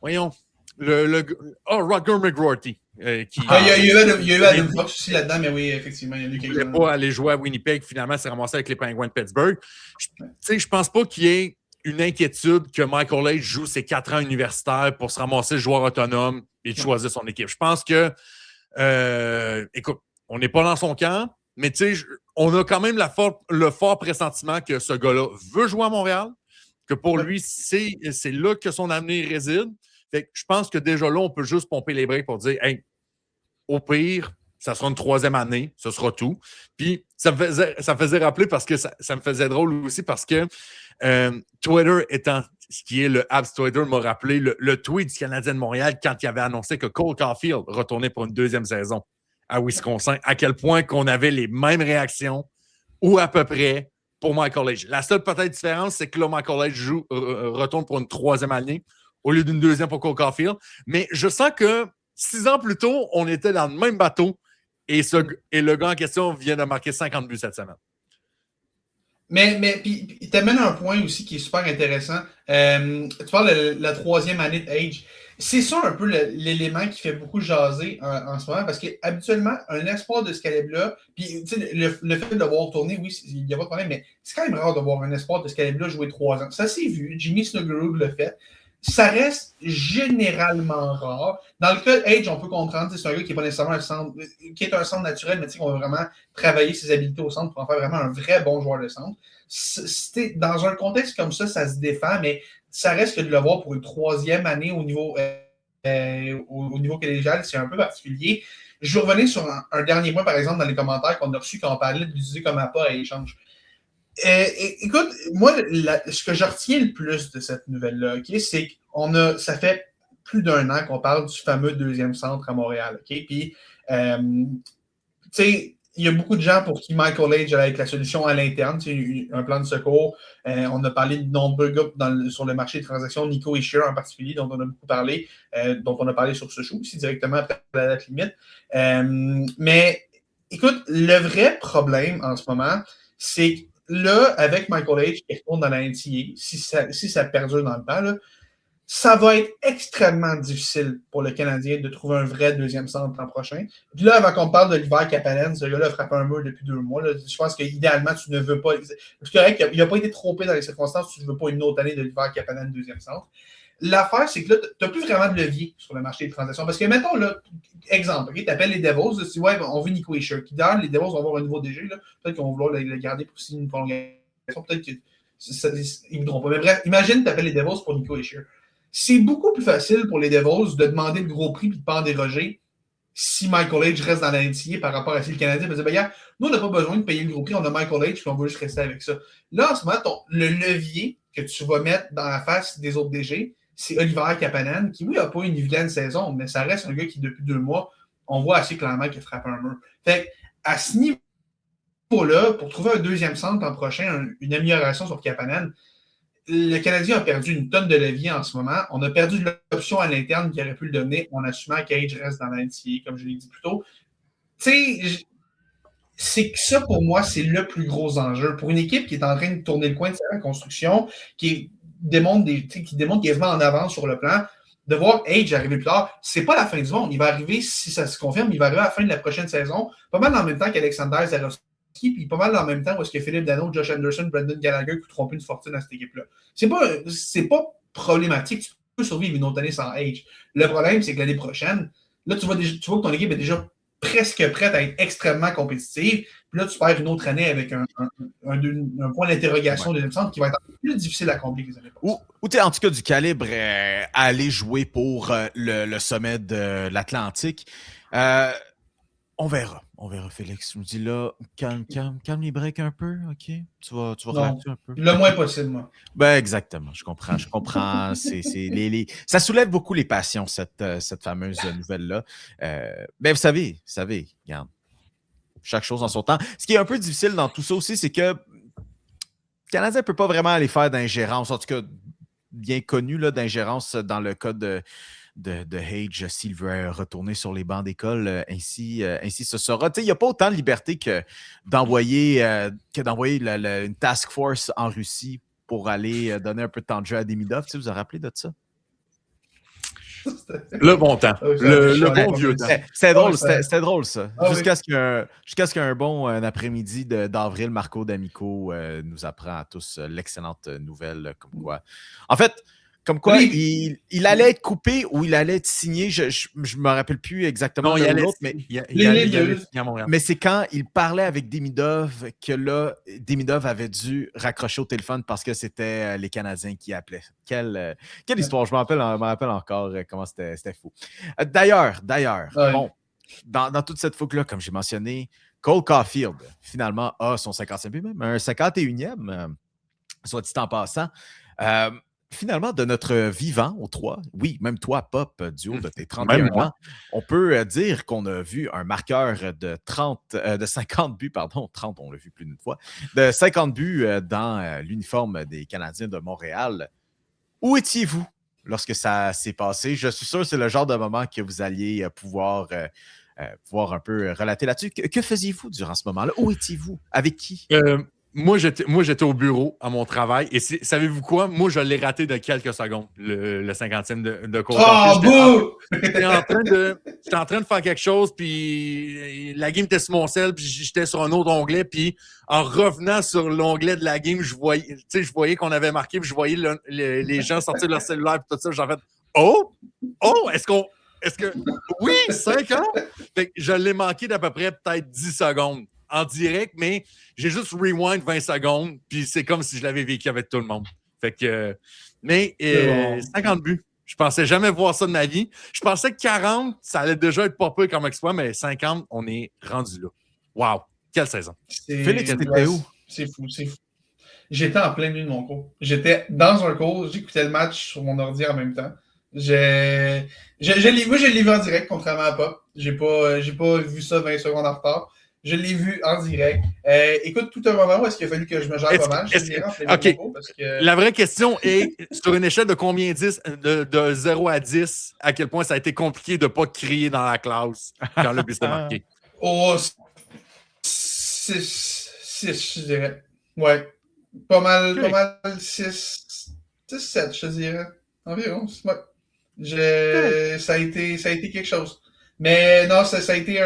voyons, Roger McGroarty. Il y a eu Adam Fox aussi là-dedans, mais oui, effectivement, il y a eu quelqu'un. Il ne voulait pas aller jouer à Winnipeg, finalement, s'est ramassé avec les Penguins de Pittsburgh. Je pense pas qu'il y ait une inquiétude que Michael Edge joue ses 4 ans universitaires pour se ramasser joueur autonome et de choisir son équipe. Je pense que, écoute, on n'est pas dans son camp, mais on a quand même le fort pressentiment que ce gars-là veut jouer à Montréal, que pour lui, c'est là que son avenir réside. Fait que je pense que déjà là, on peut juste pomper les breaks pour dire, hey, au pire, ça sera une 3e année, ce sera tout. Puis ça me faisait rappeler parce que ça me faisait drôle aussi parce que Twitter étant ce qui est le Habs Twitter m'a rappelé le tweet du Canadien de Montréal quand il avait annoncé que Cole Caulfield retournait pour une 2e saison à Wisconsin, à quel point qu'on avait les mêmes réactions ou à peu près pour Michael H. La seule peut-être différence, c'est que là, Michael H retourne pour une 3e année au lieu d'une 2e pour Cole Caulfield. Mais je sens que 6 ans plus tôt, on était dans le même bateau et le gars en question vient de marquer 50 buts cette semaine. Mais puis t'amènes un point aussi qui est super intéressant. Tu parles de la 3e année de Age. C'est ça un peu l'élément qui fait beaucoup jaser en ce moment, parce qu'habituellement, un espoir de ce calibre-là, puis le fait de le voir tourner, oui, il n'y a pas de problème, mais c'est quand même rare de voir un espoir de ce calibre-là jouer 3 ans. Ça s'est vu, Jimmy Snuggerud l'a fait. Ça reste généralement rare. Dans le cas d'Age, on peut comprendre, c'est un gars qui n'est pas nécessairement un centre, qui est un centre naturel, mais qu'on va vraiment travailler ses habiletés au centre pour en faire vraiment un vrai bon joueur de centre. Dans un contexte comme ça se défend, mais ça reste que de le voir pour une 3e année au niveau collégial, c'est un peu particulier. Je vais revenir sur un dernier point, par exemple, dans les commentaires qu'on a reçus quand on parlait de l'utiliser comme appât à échange. Écoute, moi, ce que je retiens le plus de cette nouvelle-là, okay, c'est que ça fait plus d'1 an qu'on parle du fameux 2e centre à Montréal. Okay? Puis, tu sais, il y a beaucoup de gens pour qui Michael Age allait être la solution à l'interne, un plan de secours. On a parlé de nombreux gars sur le marché des transactions, Nico Hischier en particulier, dont on a beaucoup parlé, dont on a parlé sur ce show aussi directement après la date limite. Mais écoute, le vrai problème en ce moment, c'est que là, avec Michael Age qui retourne dans la NCAA, si ça perdure dans le temps, là, ça va être extrêmement difficile pour le Canadien de trouver un vrai 2e centre l'an prochain. Puis là, avant qu'on parle de l'hiver Kapanen, ce gars-là a frappé un mur depuis 2 mois. Là. Je pense qu'idéalement, tu ne veux pas... C'est correct, il n'a pas été trompé dans les circonstances, tu ne veux pas une autre année de l'hiver Kapanen 2e centre. L'affaire, c'est que là, tu n'as plus vraiment de levier sur le marché des transactions. Parce que, mettons, là, exemple, okay, tu appelles les Devils, tu dis, ouais, on veut Nico Hischier. Qui d'ailleurs, les Devils vont avoir un nouveau DG, là. Peut-être qu'ils vont vouloir le garder pour signer une prolongation. Peut-être qu'ils ne voudront pas. Mais bref, imagine, tu appelles les Devils pour Nico Hischier. C'est beaucoup plus facile pour les Devils de demander le gros prix et de ne pas en déroger si Michael Age reste dans la NCAA par rapport à si le Canadien peut dire, ben, nous, on n'a pas besoin de payer le gros prix, on a Michael Age puis on veut juste rester avec ça. Là, en ce moment, le levier que tu vas mettre dans la face des autres DG, c'est Oliver Kapanen, qui, oui, n'a pas une vilaine saison, mais ça reste un gars qui, depuis 2 mois, on voit assez clairement qu'il frappe un mur. Fait à ce niveau-là, pour trouver un 2e centre l'an prochain, une amélioration sur Kapanen, le Canadien a perdu une tonne de levier en ce moment. On a perdu l'option à l'interne qui aurait pu le donner en assumant qu'Age reste dans la NCAA, comme je l'ai dit plus tôt. Tu sais, c'est que ça, pour moi, c'est le plus gros enjeu. Pour une équipe qui est en train de tourner le coin de sa construction, qui démontre quasiment en avance sur le plan, de voir Age arriver plus tard, c'est pas la fin du monde. Il va arriver, si ça se confirme, il va arriver à la fin de la prochaine saison, pas mal en même temps qu'Alexander Zarovski, puis pas mal en même temps où est-ce que Philippe Danault, Josh Anderson, Brendan Gallagher coûteront plus une fortune à cette équipe-là. C'est pas problématique. Tu peux survivre une autre année sans Age. Le problème, c'est que l'année prochaine, là, tu vois que ton équipe est déjà presque prête à être extrêmement compétitive. Puis là, tu perds une autre année avec un point d'interrogation de centre qui va être plus difficile à combler que les années passées. Ou tu es en tout cas du calibre à aller jouer pour le sommet de l'Atlantique. On verra, Félix. Tu me dis là, calme les breaks un peu, OK? Tu vas relaxer un peu. Le moins possible, moi. Ben exactement, je comprends. Ça soulève beaucoup les passions, cette fameuse nouvelle-là. Ben vous savez, regarde, chaque chose en son temps. Ce qui est un peu difficile dans tout ça aussi, c'est que le Canadien ne peut pas vraiment aller faire d'ingérence, en tout cas bien connu là, d'ingérence dans le cas de Age s'il veut retourner sur les bancs d'école, ainsi ce sera. Il n'y a pas autant de liberté que d'envoyer une task force en Russie pour aller donner un peu de temps de jeu à Demidov. Vous vous rappelez de ça? Le bon temps. Le bon vieux temps. C'était drôle, ça. Jusqu'à oui. ce qu'un bon après-midi d'avril, Marco D'Amico nous apprend à tous l'excellente nouvelle comme quoi. En fait, comme quoi, il allait être coupé ou il allait être signé. Je ne me rappelle plus exactement. Non, il allait mais c'est quand il parlait avec Demidov que là, Demidov avait dû raccrocher au téléphone parce que c'était les Canadiens qui appelaient. Quelle histoire. Je me rappelle encore comment c'était fou. D'ailleurs, bon, dans toute cette fougue-là, comme j'ai mentionné, Cole Caulfield, finalement, a son 55e, même un 51e, soit dit en passant. finalement, de notre vivant aux trois, oui, même toi, Pop, du haut de tes 31 Même moi. ans, on peut dire qu'on a vu un marqueur de 50 buts, pardon, 30, on l'a vu plus d'une fois, de 50 buts dans l'uniforme des Canadiens de Montréal. Où étiez-vous lorsque ça s'est passé? Je suis sûr que c'est le genre de moment que vous alliez pouvoir un peu relater là-dessus. Que faisiez-vous durant ce moment-là? Où étiez-vous? Avec qui? Moi, j'étais au bureau à mon travail. Et savez-vous quoi? Moi, je l'ai raté de quelques secondes, le 50e de Cole Oh, Caulfield. bouh! J'étais en train de faire quelque chose, puis la game était sur mon cell, puis j'étais sur un autre onglet, puis en revenant sur l'onglet de la game, je voyais qu'on avait marqué, puis je voyais les gens sortir de leur cellulaire, puis tout ça. J'ai fait « Oh! Est-ce que... Oui, 5 ans? » Fait que je l'ai manqué d'à peu près peut-être 10 secondes en direct, mais j'ai juste rewind 20 secondes, puis c'est comme si je l'avais vécu avec tout le monde. Fait que... Mais 50 buts. Je pensais jamais voir ça de ma vie. Je pensais que 40, ça allait déjà être pas peu comme exploit, mais 50, on est rendu là. Wow! Quelle saison! Félix, t'étais où? C'est fou. J'étais en plein milieu de mon cours. J'étais dans un cours, j'écoutais le match sur mon ordi en même temps. Moi, je l'ai vu en direct, contrairement à Pop. J'ai pas vu ça 20 secondes en retard. Je l'ai vu en direct. Écoute, tout un moment où est-ce qu'il a fallu que je me gère pas mal. La vraie question est, sur une échelle de combien 10, de 0 à 10, à quel point ça a été compliqué de ne pas crier dans la classe quand le but s'est marqué? Oh, 6, je dirais. Ouais. Pas mal 6, 7, je dirais. Environ. Ouais. Ça a été quelque chose. Mais non, ça a été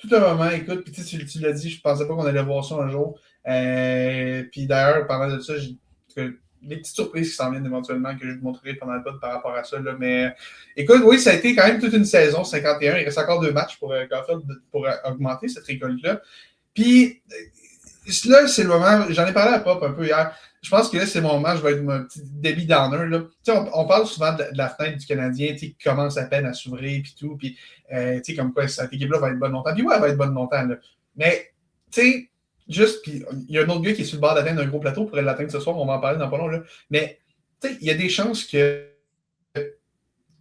tout un moment. Écoute, puis tu l'as dit, je pensais pas qu'on allait voir ça un jour. Puis d'ailleurs, parlant de ça, j'ai des petites surprises qui s'en viennent éventuellement que je vous montrerai pendant le pod par rapport à ça. Là. Mais écoute, oui, ça a été quand même toute une saison, 51. Il reste encore 2 matchs pour Caulfield pour augmenter cette récolte-là. Puis là, c'est le moment, j'en ai parlé à Pop un peu hier. Je pense que là, c'est mon moment, je vais être mon petit Debbie Downer. Là. On parle souvent de la fenêtre du Canadien qui commence à peine à s'ouvrir puis tout. Puis, comme quoi cette équipe-là va être bonne longtemps. Puis ouais, elle va être bonne longtemps. Là. Mais, tu sais, juste, puis il y a un autre gars qui est sur le bord d'atteindre un gros plateau pour l'atteindre ce soir, on va en parler dans pas long. Là. Mais, tu sais, il y a des chances que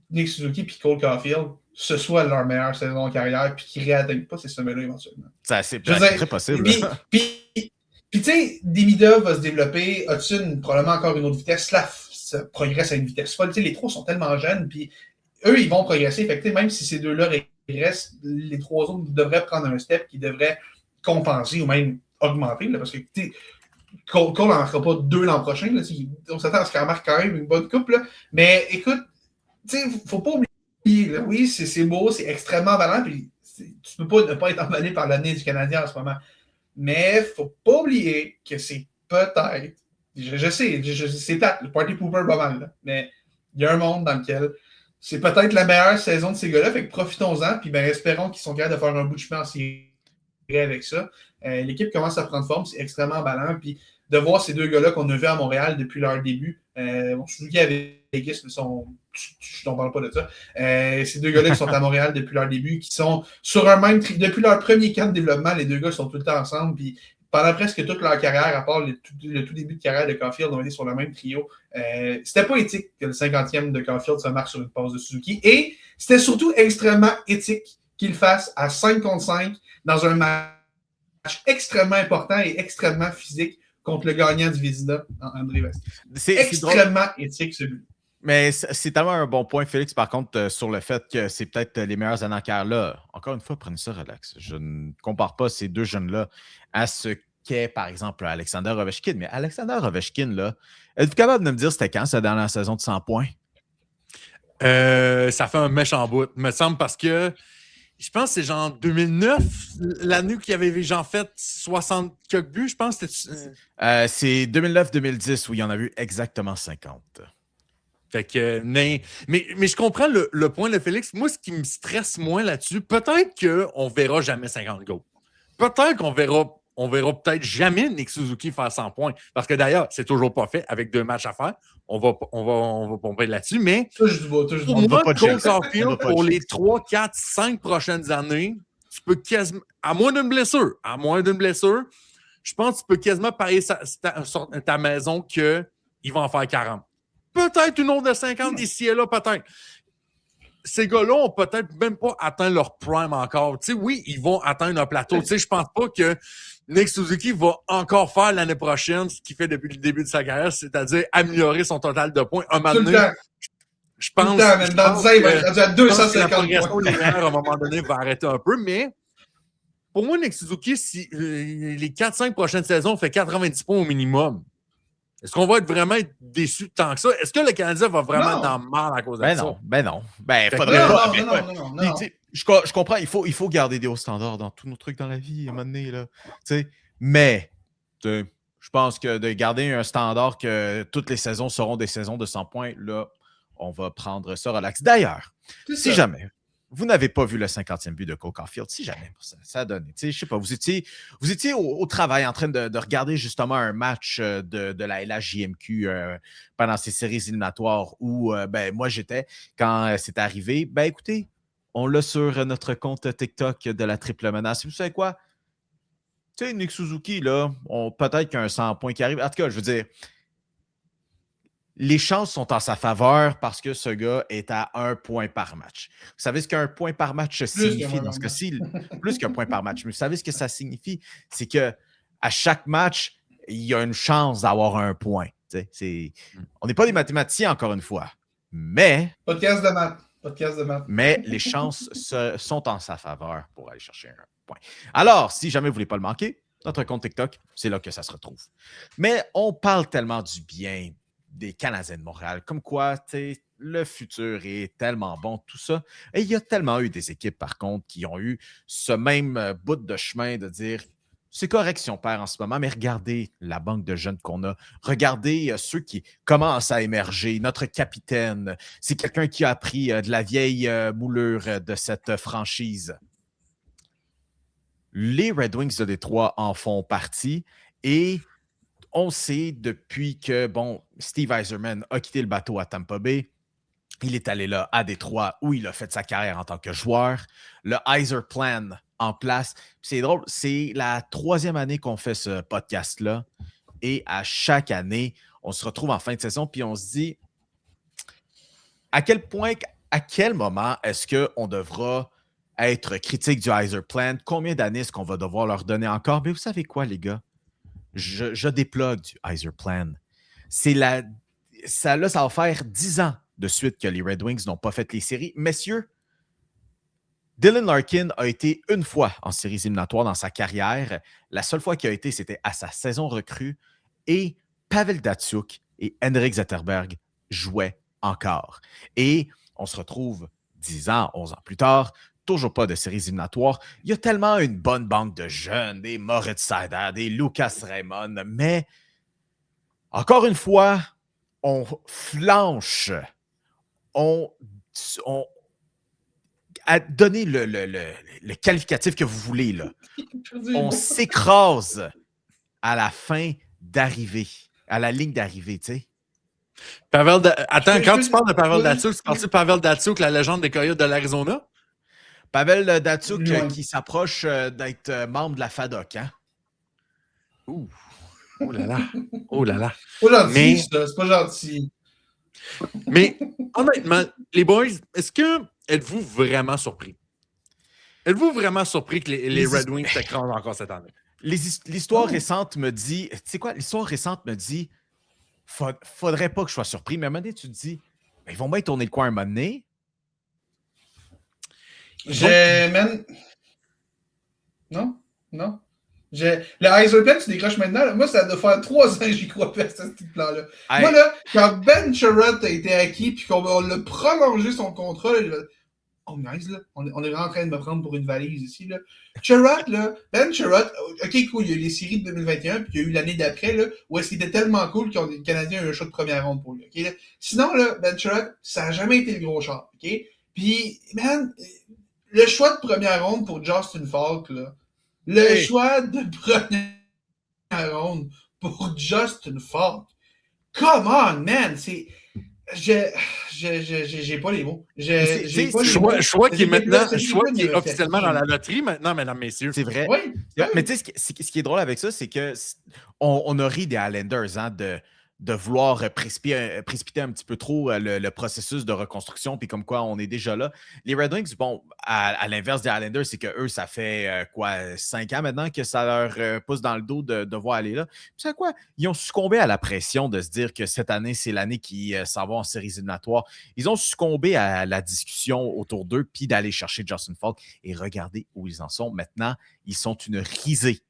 Nick Suzuki et Cole Caulfield, ce soit leur meilleure saison de carrière puis qu'ils ne réatteignent pas ces sommets-là éventuellement. C'est très possible. Puis, tu sais, Demidov va se développer. Hudson, probablement encore une autre vitesse. Slav progresse à une vitesse folle. Les 3 sont tellement jeunes. Puis, eux, ils vont progresser. Fait que, même si ces 2-là régressent, les 3 autres devraient prendre un step qui devrait compenser ou même augmenter. Là, parce que, Cole n'en fera pas 2 l'an prochain. Là, on s'attend à ce qu'il remarque quand même une bonne coupe. Là. Mais écoute, il ne faut pas oublier. Là, oui, c'est beau, c'est extrêmement valant. Puis, tu ne peux pas ne pas être emballé par l'année du Canadien en ce moment. Mais il ne faut pas oublier que c'est peut-être, je sais, c'est plate, le party pooper pas mal, là, mais il y a un monde dans lequel c'est peut-être la meilleure saison de ces gars-là, fait que profitons-en, puis espérons qu'ils sont capables de faire un bout de chemin en série avec ça. L'équipe commence à prendre forme, c'est extrêmement emballant, puis de voir ces 2 gars-là qu'on a vus à Montréal depuis leur début, Suzuki avec Vegas, je n'en parle pas de ça. Ces 2 gars-là qui sont à Montréal depuis leur début, qui sont sur un même depuis leur premier camp de développement, les 2 gars sont tout le temps ensemble. Puis pendant presque toute leur carrière, à part le tout début de carrière de Caulfield, on était sur le même trio. C'était pas éthique que le 50e de Caulfield se marque sur une passe de Suzuki. Et c'était surtout extrêmement éthique qu'il le fasse à 5 contre 5 dans un match extrêmement important et extrêmement physique contre le gagnant du Vézina, André Vest. C'est extrêmement éthique, ce but. Mais c'est tellement un bon point, Félix, par contre, sur le fait que c'est peut-être les meilleures années en carrière là. Encore une fois, prenez ça relax. Je ne compare pas ces 2 jeunes-là à ce qu'est, par exemple, Alexander Ovechkin. Mais Alexander Ovechkin, là, êtes-vous capable de me dire c'était quand sa dernière saison de 100 points? Ça fait un méchant bout, me semble, parce que je pense que c'est genre 2009, l'année qu'il avait genre fait 60 quelques buts, je pense. C'est 2009-2010 où il y en a eu exactement 50. Fait que, mais je comprends le point de Félix. Moi, ce qui me stresse moins là-dessus, peut-être qu'on ne verra jamais 50 goals. Peut-être qu'on verra peut-être jamais Nick Suzuki faire 100 points. Parce que d'ailleurs, c'est toujours pas fait avec 2 matchs à faire. On va pomper là-dessus. Mais pour moi, Cole Caulfield, pour les 3, 4, 5 prochaines années, tu peux quasiment, à moins d'une blessure, je pense que tu peux quasiment parier ta maison qu'il va en faire 40. peut-être une autre de 50 d'ici et là, peut-être. Ces gars-là ont peut-être même pas atteint leur prime encore. Tu sais, oui, ils vont atteindre un plateau. Tu sais, je pense pas que Nick Suzuki va encore faire l'année prochaine ce qu'il fait depuis le début de sa carrière, c'est-à-dire améliorer son total de points. Un moment Tout le donné, temps. je pense, Tout le temps, même. Dans 10 ans, il va être rendu à la 250 progression points. linéaire, à un moment donné, va arrêter un peu, mais pour moi, Nick Suzuki, si les 4-5 prochaines saisons fait 90 points au minimum, est-ce qu'on va être vraiment déçu tant que ça? Est-ce que le Canadien va vraiment Non. être dans le mal à cause de Ben ça? non, ben non. Ben, Fait faudrait que- pas. Non, mais non, ouais. non, non, non, Puis, non. tu sais, je comprends, il faut garder des hauts standards dans tous nos trucs dans la vie, à un moment donné, là. Tu sais, mais, tu sais, je pense que de garder un standard que toutes les saisons seront des saisons de 100 points, là, on va prendre ça relax. D'ailleurs, C'est si ça. jamais vous n'avez pas vu le 50e but de Cole Caulfield, si jamais ça a donné, tu sais, je sais pas, vous étiez au travail en train de regarder justement un match de la LHJMQ pendant ces séries éliminatoires où ben, moi j'étais quand c'est arrivé. Ben écoutez, on l'a sur notre compte TikTok de la triple menace. Vous savez quoi? Tu sais, Nick Suzuki, là, peut-être qu'il y a un 100 points qui arrive. En tout cas, je veux dire, les chances sont en sa faveur parce que ce gars est à 1 point par match. Vous savez ce qu'un point par match signifie dans ce cas-ci? Plus qu'un point par match. Mais vous savez ce que ça signifie? C'est qu'à chaque match, il y a une chance d'avoir un point. On n'est pas des mathématiciens, encore une fois. Mais Podcast de maths. Podcast de maths. mais les chances sont en sa faveur pour aller chercher un point. Alors, si jamais vous ne voulez pas le manquer, notre compte TikTok, c'est là que ça se retrouve. Mais on parle tellement du bien des Canadiens de Montréal, comme quoi, le futur est tellement bon, tout ça. Et il y a tellement eu des équipes, par contre, qui ont eu ce même bout de chemin de dire c'est correct si on perd en ce moment, mais regardez la banque de jeunes qu'on a. Regardez ceux qui commencent à émerger. Notre capitaine, c'est quelqu'un qui a appris de la vieille moulure de cette franchise. Les Red Wings de Détroit en font partie et on sait depuis que, Steve Yzerman a quitté le bateau à Tampa Bay. Il est allé là à Détroit où il a fait sa carrière en tant que joueur. Le Yzer Plan en place. C'est drôle, c'est la 3e année qu'on fait ce podcast-là. Et à chaque année, on se retrouve en fin de saison puis on se dit à quel moment est-ce qu'on devra être critique du Yzer Plan? Combien d'années est-ce qu'on va devoir leur donner encore? Mais vous savez quoi, les gars? Je déplogue du Yzer Plan. Ça va faire 10 ans de suite que les Red Wings n'ont pas fait les séries. Messieurs, Dylan Larkin a été une fois en séries éliminatoires dans sa carrière. La seule fois qu'il a été, c'était à sa saison recrue. Et Pavel Datsyuk et Henrik Zetterberg jouaient encore. Et on se retrouve 10 ans, 11 ans plus tard, toujours pas de séries éliminatoires. Il y a tellement une bonne banque de jeunes, des Moritz Seider, des Lucas Raymond, mais encore une fois, on flanche. Donnez le qualificatif que vous voulez, là. On s'écrase à la fin d'arrivée, à la ligne d'arrivée, tu sais. Attends, quand tu parles de Pavel Datsyuk, tu parles de Pavel Datsyuk, la légende des Coyotes de l'Arizona? Pavel Datsyuk qui s'approche d'être membre de la FADOC, hein? Ouh. Oh là là. Oh là là. C'est pas gentil, Mais- ça. C'est pas gentil. Mais honnêtement, les boys, êtes-vous vraiment surpris? Êtes-vous vraiment surpris que les Red Wings s'écrasent encore cette année? L'histoire récente me dit... Tu sais quoi? L'histoire récente me dit faudrait pas que je sois surpris. Mais à un moment donné, tu te dis ils vont bien tourner le coin un moment donné. Non? Le Yzer Plan, tu décroches maintenant. Là. Moi, ça doit faire 3 ans que j'y crois pas à ce petit plan-là. Hey. Moi, là, quand Ben Chirot a été acquis puis qu'on l'a prolongé son contrat, là, oh nice, là. On est vraiment en train de me prendre pour une valise ici, là. Chirot, là, Ben Chirot, OK, cool, il y a eu les séries de 2021 puis il y a eu l'année d'après, là, où est-ce qu'il était tellement cool que les Canadiens ont eu un choix de première ronde pour lui, OK? Là. Sinon, là, Ben Chirot, ça n'a jamais été le gros char, OK? Puis, man, le choix de première ronde pour Justin Falk, là, choix de première ronde pour Justin Falk. Come on, man! J'ai pas les mots. J'ai pas les mots. Choix qui est maintenant, C'est choix qui est le officiellement fait. dans la loterie maintenant, mesdames, messieurs. C'est vrai. Oui. Mais tu sais, ce qui est drôle avec ça, c'est que on a ri des Islanders, hein, de vouloir précipiter un petit peu trop le processus de reconstruction, puis comme quoi on est déjà là. Les Red Wings, bon, à l'inverse des Islanders, c'est qu'eux, ça fait 5 ans maintenant que ça leur pousse dans le dos de devoir aller là. Puis c'est quoi? Ils ont succombé à la pression de se dire que cette année, c'est l'année qui s'en va en séries éliminatoires. Ils ont succombé à la discussion autour d'eux, puis d'aller chercher Justin Falk. Et regardez où ils en sont maintenant. Ils sont une risée.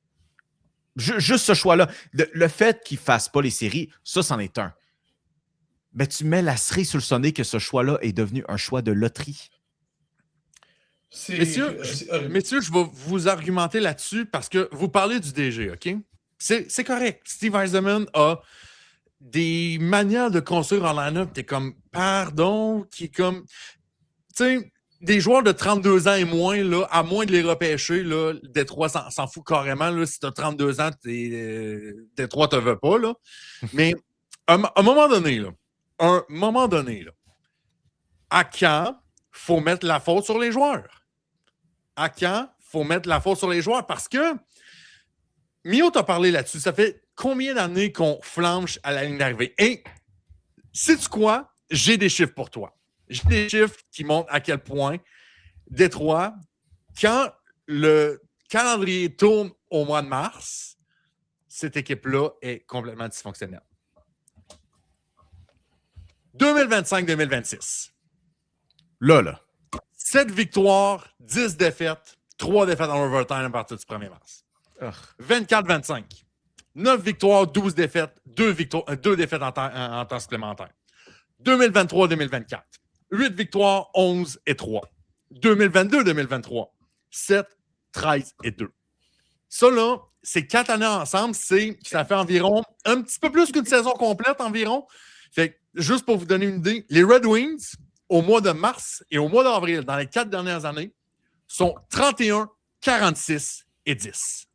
Juste ce choix-là. Le fait qu'ils ne fassent pas les séries, ça, c'en est un. Mais tu mets la cerise sur le sonnet que ce choix-là est devenu un choix de loterie. Messieurs, je vais vous argumenter là-dessus parce que vous parlez du DG, OK? C'est correct. Steve Yzerman a des manières de construire en line-up. T'es comme, pardon, qui est comme... Tu sais, des joueurs de 32 ans et moins, là, à moins de les repêcher, là, Détroit s'en fout carrément. Là, si tu as 32 ans, Détroit ne te veut pas. Là. Mais à un moment donné, à quand il faut mettre la faute sur les joueurs? À quand il faut mettre la faute sur les joueurs? Parce que Mio t'a parlé là-dessus. Ça fait combien d'années qu'on flanche à la ligne d'arrivée? Et sais-tu quoi? J'ai des chiffres pour toi. J'ai des chiffres qui montrent à quel point Détroit, quand le calendrier tourne au mois de mars, cette équipe-là est complètement dysfonctionnelle. 2025-2026. Là. 7 victoires, 10 défaites, 3 défaites en overtime à partir du 1er mars. 24-25. 9 victoires, 12 défaites, 2 défaites en temps supplémentaire. 2023-2024. 8 victoires, 11 et 3. 2022-2023, 7, 13 et 2. Ça, là, c'est 4 années ensemble. Ça fait environ un petit peu plus qu'une saison complète environ. Fait que, juste pour vous donner une idée, les Red Wings, au mois de mars et au mois d'avril, dans les 4 dernières années, sont 31, 46 et 10.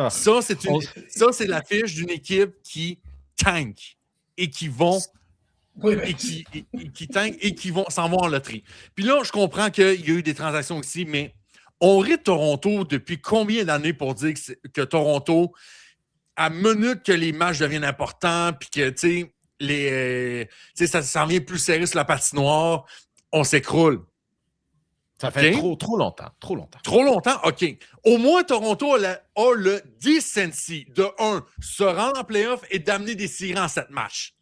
Ça, c'est l'affiche d'une équipe qui tank et qui vont... Oui, ben, qui tankent et qui s'en vont en loterie. Puis là, je comprends qu'il y a eu des transactions aussi, mais on rit de Toronto depuis combien d'années pour dire que Toronto, à minute que les matchs deviennent importants, puis que, tu sais, ça s'en vient plus serré sur la patinoire, on s'écroule. Ça fait trop longtemps. Trop longtemps? OK. Au moins, Toronto a le decency de, se rendre en playoff et d'amener des séries en 7 matchs.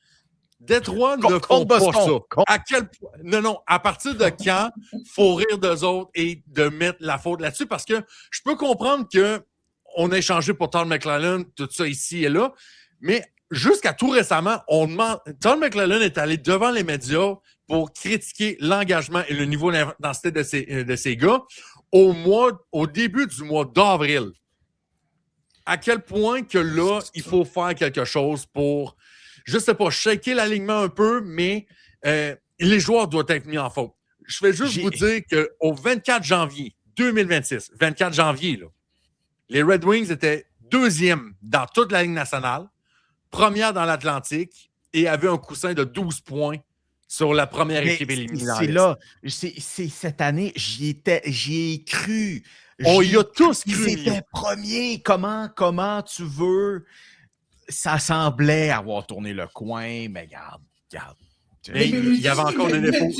Détroit ne font pas ça. À quel point? Non, à partir de quand il faut rire d'eux autres et de mettre la faute là-dessus? Parce que je peux comprendre qu'on a échangé pour Todd McLellan, tout ça ici et là, mais jusqu'à tout récemment, Todd McLellan est allé devant les médias pour critiquer l'engagement et le niveau d'intensité de ces gars au début du mois d'avril. À quel point que là, il faut faire quelque chose pour... Je ne sais pas, shaker l'alignement un peu, mais les joueurs doivent être mis en faute. Je vais juste vous dire qu'au 24 janvier 2026, 24 janvier, là, les Red Wings étaient 2e dans toute la Ligue nationale, 1e dans l'Atlantique et avaient un coussin de 12 points sur la première équipe éliminée. C'est là, c'est cette année, j'y ai cru. On y a tous cru. Ils étaient premiers. Comment tu veux... Ça semblait avoir tourné le coin, mais regarde. Mais il y avait encore des défauts.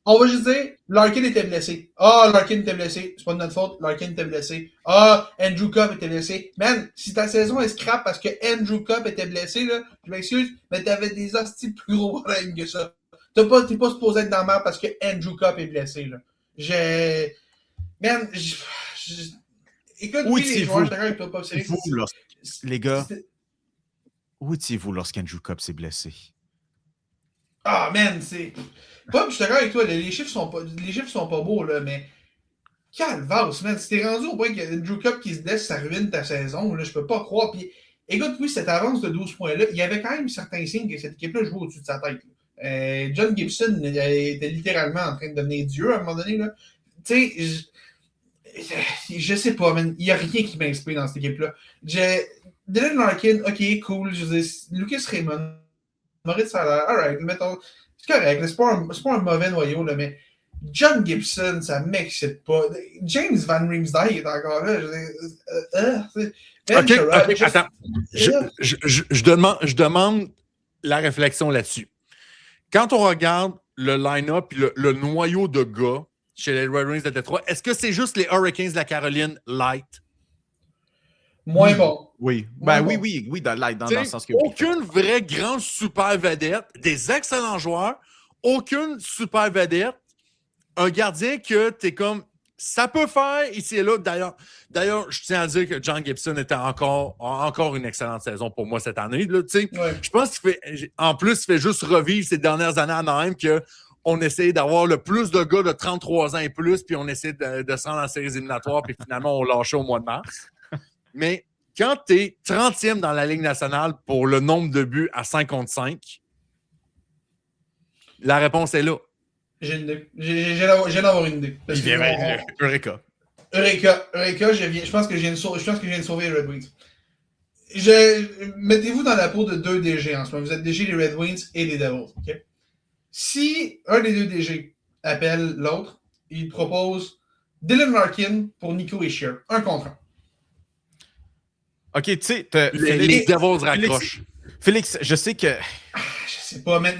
On va juste dire, Larkin était blessé. Larkin était blessé. C'est pas de notre faute. Larkin était blessé. Andrew Copp était blessé. Man, si ta saison est scrap parce que Andrew Copp était blessé, là, je m'excuse, mais t'avais des hosties plus gros problèmes que ça. T'es pas supposé être dans le mal parce que Andrew Copp est blessé, là. Écoute, oui, les joueurs, je suis d'accord avec toi, les gars, où étiez-vous lorsqu'Andrew Copp s'est blessé? Man, c'est... Bob, je suis d'accord avec toi, les chiffres sont pas beaux, là, mais... Calvasse, man, si t'es rendu au point qu'Andrew Copp qui se blesse, ça ruine ta saison, là, je peux pas croire. Puis, écoute, oui, cette avance de 12 points-là, il y avait quand même certains signes que cette équipe-là jouait au-dessus de sa tête. John Gibson était littéralement en train de devenir Dieu à un moment donné, là. Tu sais... Je sais pas, man. Il n'y a rien qui m'inspire dans cette équipe-là. Dylan Larkin, ok, cool. Je veux dire, Lucas Raymond, Moritz Salaire, alright, mettons. C'est correct, c'est pas un mauvais noyau, là, mais John Gibson, ça m'excite pas. James Van Riemsdyk est encore là. OK, attends. Je demande la réflexion là-dessus. Quand on regarde le line-up et le noyau de gars chez les Red Wings de Détroit, est-ce que c'est juste les Hurricanes de la Caroline light? Moins bon. Oui. Moins Ben bon. oui, dans le sens que. Aucune vraie grande super vedette, des excellents joueurs, aucune super vedette, un gardien que t'es comme. Ça peut faire ici et là. D'ailleurs, je tiens à dire que John Gibson était encore une excellente saison pour moi cette année. Là, Ouais. Je pense en plus, il fait juste revivre ces dernières années à Anaheim qu'on essayait d'avoir le plus de gars de 33 ans et plus, puis on essayait de se rendre en séries éliminatoires, puis finalement, on lâchait au mois de mars. Mais quand tu es 30e dans la Ligue nationale pour le nombre de buts à 5 contre 5, la réponse est là. J'ai une idée. J'ai d'avoir une idée. Parce que Eureka. Eureka, je pense que je viens de sauver les Red Wings. Mettez-vous dans la peau de deux DG en ce moment. Vous êtes DG des Red Wings et des Devils. Okay? Si un des deux DG appelle l'autre, il propose Dylan Larkin pour Nico Hischier. Un contre un. OK, tu sais, Les Devils raccrochent. Félix, je sais que. Je sais pas, mais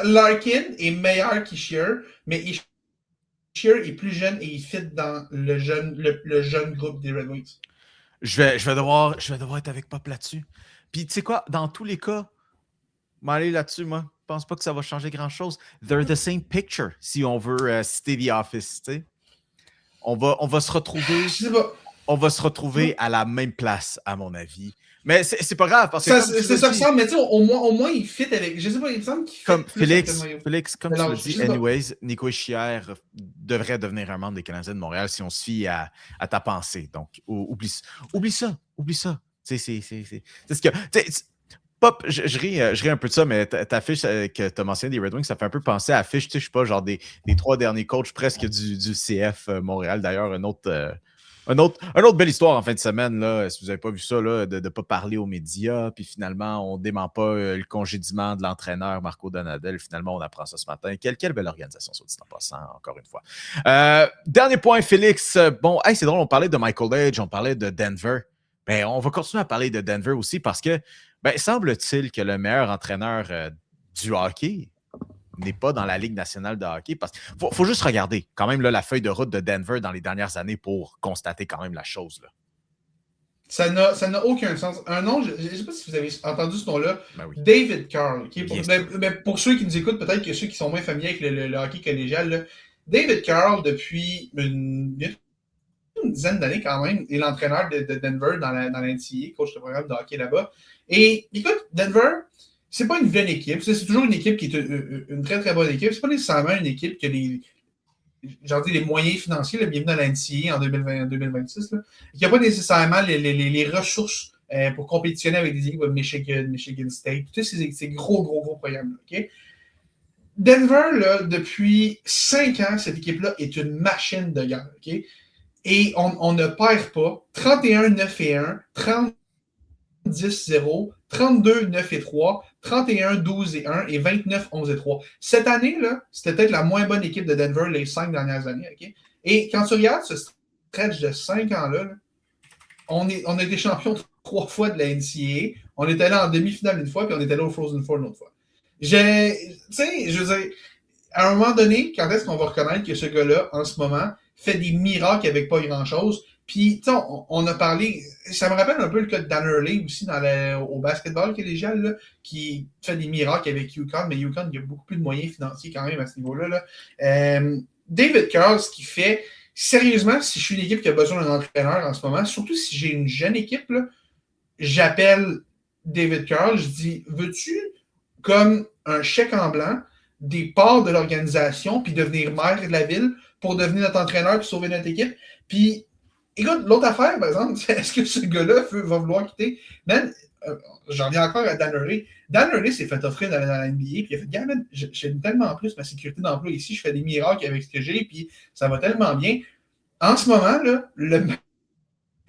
Larkin est meilleur qu'Hischier, mais Hischier est plus jeune et il fit dans le jeune groupe des Red Wings. Je vais devoir être avec Pop là-dessus. Puis, tu sais quoi, dans tous les cas, m'aller là-dessus, moi, je pense pas que ça va changer grand-chose. They're the same picture, si on veut citer The Office, tu sais. On va se retrouver. Je sais pas. On va se retrouver à la même place, à mon avis. Mais c'est pas grave, parce que. C'est ça que ça, mais tu sais, au moins, il fit avec. Je sais pas, il me semble qu'il fit. Comme plus Félix, comme Mais tu non, le je dis, sais pas. anyways, Nico Hischier devrait devenir un membre des Canadiens de Montréal si on se fie à ta pensée. Donc, oublie ça. C'est ce que. Pop, je ris un peu de ça, mais ta fiche que tu as mentionnée des Red Wings, ça fait un peu penser à la fiche, tu sais, je sais pas, genre des 3 derniers coachs presque du CF Montréal. D'ailleurs, une autre belle histoire en fin de semaine, là, si vous n'avez pas vu ça, là, de ne pas parler aux médias, puis finalement, on ne dément pas le congédiement de l'entraîneur Marco Donadel. Finalement, on apprend ça ce matin. Quelle belle organisation, soit dit en passant, encore une fois. Dernier point, Félix. Bon, hey, c'est drôle, on parlait de Michael Edge, on parlait de Denver. Ben, on va continuer à parler de Denver aussi parce que, ben, semble-t-il que le meilleur entraîneur du hockey n'est pas dans la Ligue nationale de hockey. Parce qu'il faut juste regarder quand même là, la feuille de route de Denver dans les dernières années pour constater quand même la chose. Là. Ça n'a aucun sens. Un nom, je ne sais pas si vous avez entendu ce nom-là, Ben oui. David Carl. Okay? Bien Pour ceux qui nous écoutent, peut-être que ceux qui sont moins familiers avec le hockey collégial, là, David Carl, depuis une dizaine d'années quand même, est l'entraîneur de Denver dans la NCAA, coach de programme de hockey là-bas. Et écoute, Denver, c'est pas une vilaine équipe. C'est toujours une équipe qui est une très très bonne équipe. C'est pas nécessairement une équipe qui a les moyens financiers, là, bienvenue dans la NCAA en 2026, là, qui n'a pas nécessairement les ressources pour compétitionner avec des équipes comme Michigan State, tous ces gros programmes. Okay? Denver, là, depuis 5 ans, cette équipe-là est une machine de guerre. Okay? Et on ne perd pas 31-9-1, 30-10-0, 32-9-3, 31-12-1 et 29-11-3. Cette année, là, c'était peut-être la moins bonne équipe de Denver les 5 dernières années. Okay? Et quand tu regardes ce stretch de 5 ans-là, là, on a été champion 3 fois de la NCAA. On était allé en demi-finale une fois, puis on était allé au Frozen Four une autre fois. Tu sais, je veux dire, à un moment donné, quand est-ce qu'on va reconnaître que ce gars-là, en ce moment, fait des miracles avec pas grand-chose? Puis, tu sais, on a parlé, ça me rappelle un peu le cas de Dan Hurley aussi au basketball collégial, là, qui fait des miracles avec UConn, mais UConn, il y a beaucoup plus de moyens financiers quand même à ce niveau-là. Là. David Carl, ce qu'il fait, sérieusement, si je suis une équipe qui a besoin d'un entraîneur en ce moment, surtout si j'ai une jeune équipe, là, j'appelle David Carl, je dis, veux-tu, comme un chèque en blanc, des parts de l'organisation, puis devenir maire de la ville pour devenir notre entraîneur et sauver notre équipe? Puis, écoute, l'autre affaire, par exemple, est-ce que ce gars-là va vouloir quitter? Man, j'en ai encore à Dan Hurley. Dan Hurley s'est fait offrir dans la NBA, puis il a fait, gars, man, j'aime tellement plus ma sécurité d'emploi ici, je fais des miracles avec ce que j'ai, puis ça va tellement bien. En ce moment, là, le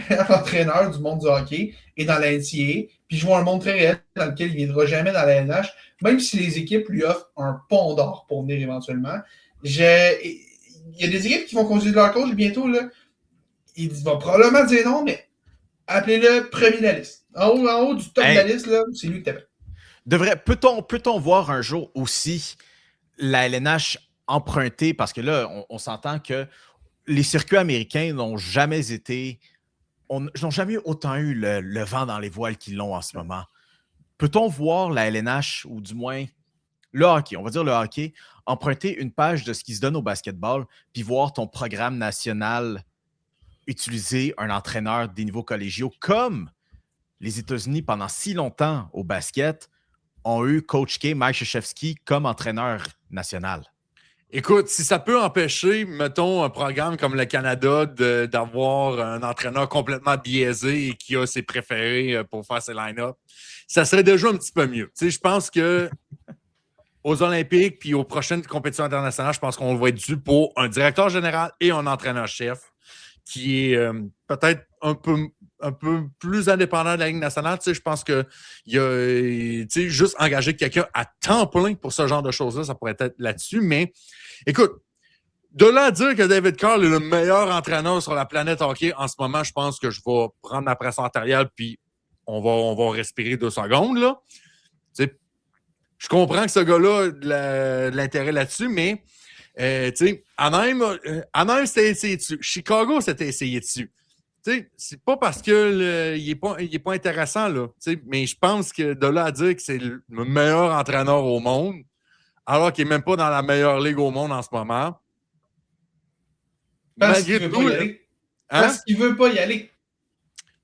meilleur entraîneur du monde du hockey est dans la NCAA, puis je vois un monde très réel dans lequel il ne viendra jamais dans la NH, même si les équipes lui offrent un pont d'or pour venir éventuellement. Il y a des équipes qui vont conduire leur coach bientôt, là. Il va probablement dire non, mais appelez-le premier de la liste. En haut du top de la liste, là, c'est lui qui t'appelle. Peut-on voir un jour aussi la LNH emprunter, parce que là, on s'entend que les circuits américains n'ont jamais eu autant eu le vent dans les voiles qu'ils l'ont en ce moment. Peut-on voir la LNH, ou du moins le hockey, on va dire le hockey, emprunter une page de ce qui se donne au basketball, puis voir ton programme national utiliser un entraîneur des niveaux collégiaux, comme les États-Unis pendant si longtemps au basket ont eu Coach K, Mike Krzyzewski, comme entraîneur national? Écoute, si ça peut empêcher, mettons, un programme comme le Canada d'avoir un entraîneur complètement biaisé et qui a ses préférés pour faire ses line-up, ça serait déjà un petit peu mieux. Tu sais, je pense que aux Olympiques puis aux prochaines compétitions internationales, je pense qu'on va être dû pour un directeur général et un entraîneur-chef qui est peut-être un peu plus indépendant de la Ligue nationale. Tu sais, je pense que juste engager quelqu'un à temps plein pour ce genre de choses-là, ça pourrait être là-dessus. Mais écoute, de là à dire que David Carl est le meilleur entraîneur sur la planète hockey en ce moment, je pense que je vais prendre ma pression artérielle puis on va respirer 2 secondes. Là. Tu sais, je comprends que ce gars-là a de l'intérêt là-dessus, mais Anaheim s'était essayé dessus. Chicago s'était essayé dessus. C'est pas parce qu'il est pas intéressant, là, mais je pense que de là à dire que c'est le meilleur entraîneur au monde, alors qu'il n'est même pas dans la meilleure ligue au monde en ce moment. Parce qu'il veut pas y aller. Hein? Parce qu'il veut pas y aller.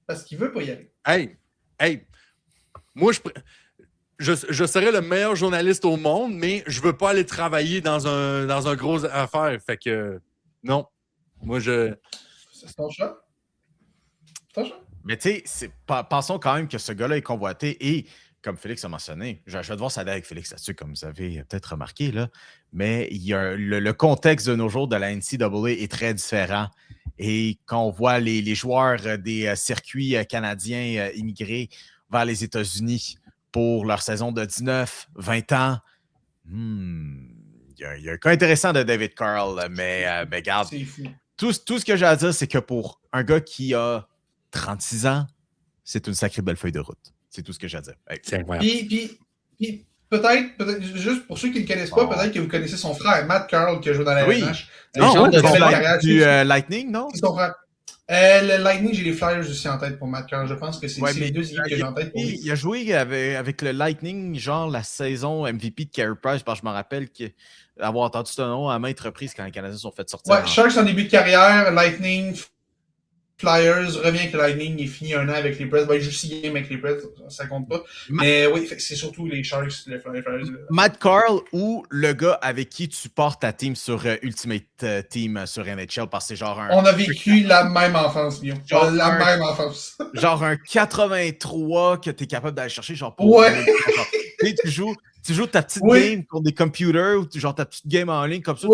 Parce qu'il veut pas y aller. Hey, moi, je serais le meilleur journaliste au monde, mais je veux pas aller travailler dans un gros affaire. Fait que, non. Moi, C'est ton choix. Mais tu sais, pensons quand même que ce gars-là est convoité et, comme Félix a mentionné, je vais devoir s'aider avec Félix là-dessus, comme vous avez peut-être remarqué, là, mais il y a le contexte de nos jours de la NCAA est très différent. Et quand on voit les joueurs des circuits canadiens immigrés vers les États-Unis pour leur saison de 19-20 ans, il y a un cas intéressant de David Carl, mais regarde, tout ce que j'ai à dire, c'est que pour un gars qui a 36 ans, c'est une sacrée belle feuille de route. C'est tout ce que j'ai à dire. Hey. C'est incroyable. Puis peut-être, juste pour ceux qui ne le connaissent pas, peut-être que vous connaissez son frère, Matt Carl, qui a joué dans la LNH. Du Lightning, non? C'est son frère. Le Lightning, j'ai les Flyers aussi en tête pour Matt Carl. Je pense que c'est les deux équipes que j'ai en tête. Il a joué avec le Lightning, genre la saison MVP de Carey Price, parce que je me rappelle avoir entendu ce nom à maintes reprises quand les Canadiens sont fait sortir. Ouais, Sharks en début de carrière, Lightning, Flyers, revient avec le Lightning, il finit 1 an avec les Preds. Il joue 6 games avec les Preds, ça compte pas. Mais oui, c'est surtout les Sharks, les Flyers. Matt Carl ou le gars avec qui tu portes ta team sur Ultimate Team sur NHL, parce que c'est genre un... On a vécu la même enfance, Lyon. Même enfance. Genre un 83 que tu es capable d'aller chercher, genre pour... Ouais! Tu joues ta petite game contre des computers ou genre ta petite game en ligne comme ça.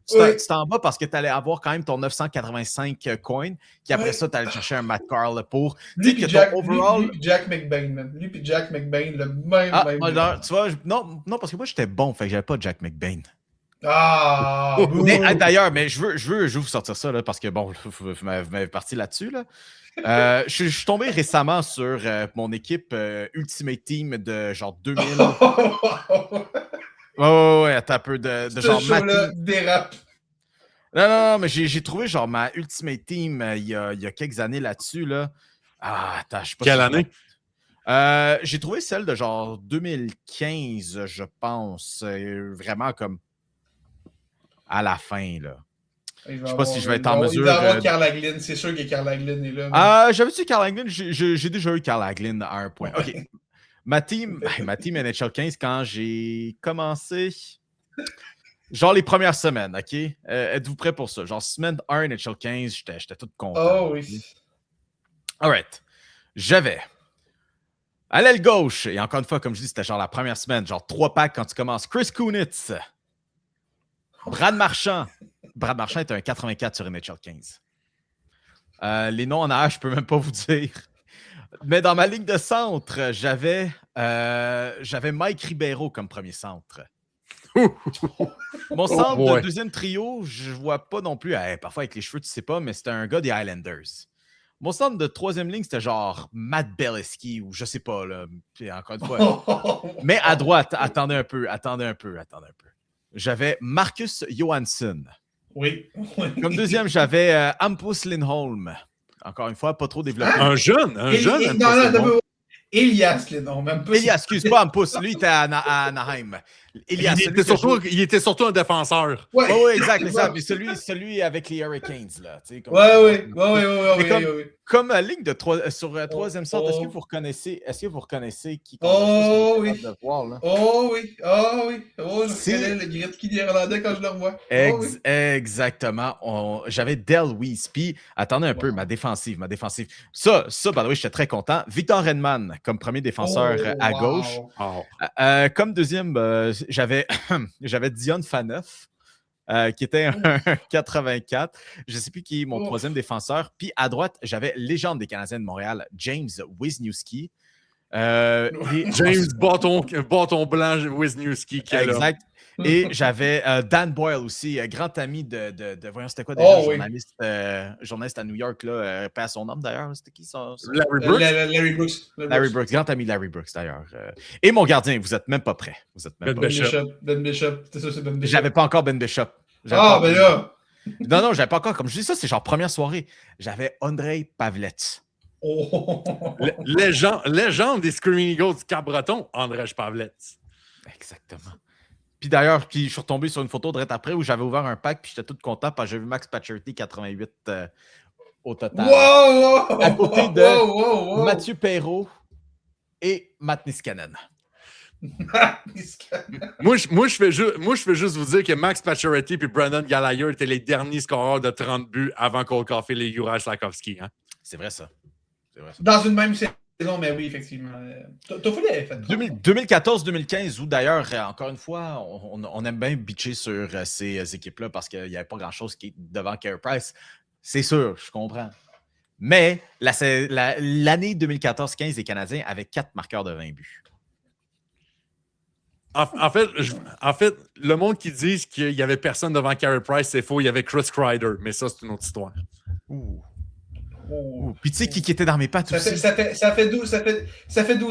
Tu t'en vas parce que tu allais avoir quand même ton 985 coins, qui après ça, tu allais chercher un Matt Carl pour. Lui puis Jack McBain, man. Lui puis Jack McBain, le même. Tu vois, non, parce que moi, j'étais bon, fait que j'avais pas Jack McBain. Ah! D'ailleurs, mais je veux vous sortir ça, là, parce que bon, vous m'avez parti là-dessus, là. Je suis tombé récemment sur mon équipe Ultimate Team de genre 2000. Ouais, attends un peu de genre dérape. Non, mais j'ai trouvé genre ma Ultimate Team il y a quelques années là-dessus. Là. Ah, attends, je sais pas. Quelle année? J'ai trouvé celle de genre 2015, je pense. Vraiment comme à la fin, là. Je sais pas si je vais être en mesure. Il va avoir Carl Hagelin, c'est sûr que Carl Hagelin est là. J'avais-tu Carl Hagelin? J'ai déjà eu Carl Hagelin à un point. OK. Ma team NHL 15, quand j'ai commencé, genre les premières semaines, OK? Êtes-vous prêts pour ça? Genre semaine 1 NHL 15, j'étais tout content. Oh oui. All right. J'avais à l'aile gauche, et encore une fois, comme je dis, c'était genre la première semaine, genre 3 packs quand tu commences. Chris Kunitz. Brad Marchand. Brad Marchand est un 84 sur NHL 15. Les noms en arrière, je ne peux même pas vous dire. Mais dans ma ligne de centre, j'avais Mike Ribeiro comme premier centre. Mon centre de boy. deuxième trio, je vois pas non plus. Parfois, avec les cheveux, tu sais pas, mais c'était un gars des Highlanders. Mon centre de troisième ligne, c'était genre Matt Beleskey ou je sais pas, là. Puis encore une fois. Mais à droite, attendez un peu. J'avais Marcus Johansson. Oui. Comme deuxième, j'avais Hampus Lindholm. Encore une fois, pas trop développé. Un jeune. Non, Elias Lindholm, même pas. Elias, excuse pas, Hampus. Lui, il était à Anaheim. Elias, Il était surtout un défenseur. Ouais, Oui, exact, c'est ça. Mais celui avec les Hurricanes, là. Oui. Comme ligne de sur troisième centre, est-ce que vous reconnaissez qui de voir, là? Je reconnais le Gretzky des Irlandais quand je le revois. Exactement. J'avais Del Weiss. Puis, attendez un peu, ma défensive. Ça, by the way, j'étais très content. Victor Hedman comme premier défenseur à gauche. Comme deuxième, j'avais Dion Phaneuf. Qui était un 84. Je ne sais plus qui est mon troisième défenseur. Puis à droite, j'avais légende des Canadiens de Montréal, James Wisniewski. James Bâton Blanc Wisniewski. Exact. Et j'avais Dan Boyle aussi, grand ami de voyons, c'était quoi déjà, journaliste à New York, là, pas à son nom d'ailleurs. C'était qui ça? Larry Brooks. Larry Brooks, grand ami de Larry Brooks d'ailleurs. Et mon gardien, vous n'êtes même pas prêts. Ben Bishop. C'est ça, c'est Ben Bishop. J'avais pas encore Ben Bishop. Ben là! Non, j'avais pas encore. Comme je dis ça, c'est genre première soirée. J'avais Andrei Pavlets. Légende des Screaming Eagles du Cap-Breton, Andrei Pavlets. Exactement. Puis d'ailleurs, je suis retombé sur une photo direct après où j'avais ouvert un pack puis j'étais tout content parce que j'ai vu Max Pacioretty 88 au total. À côté de Mathieu Perreault et Matt Niskanen. Moi, je fais juste vous dire que Max Pacioretty et Brendan Gallagher étaient les derniers scoreurs de 30 buts avant Cole Caulfield et Juraj Slafkovský. Hein? C'est vrai ça. Dans une même saison, mais oui, effectivement. Toffoli avait fait 2014-2015, où d'ailleurs, encore une fois, on aime bien bitcher sur ces équipes-là parce qu'il n'y avait pas grand-chose qui est devant Carey Price. C'est sûr, je comprends. Mais l'année 2014-15 des Canadiens avaient 4 marqueurs de 20 buts. En fait, le monde qui dit qu'il n'y avait personne devant Carey Price, c'est faux. Il y avait Chris Kreider, mais ça, c'est une autre histoire. Puis tu sais qui était dans mes pattes aussi? Ça fait 12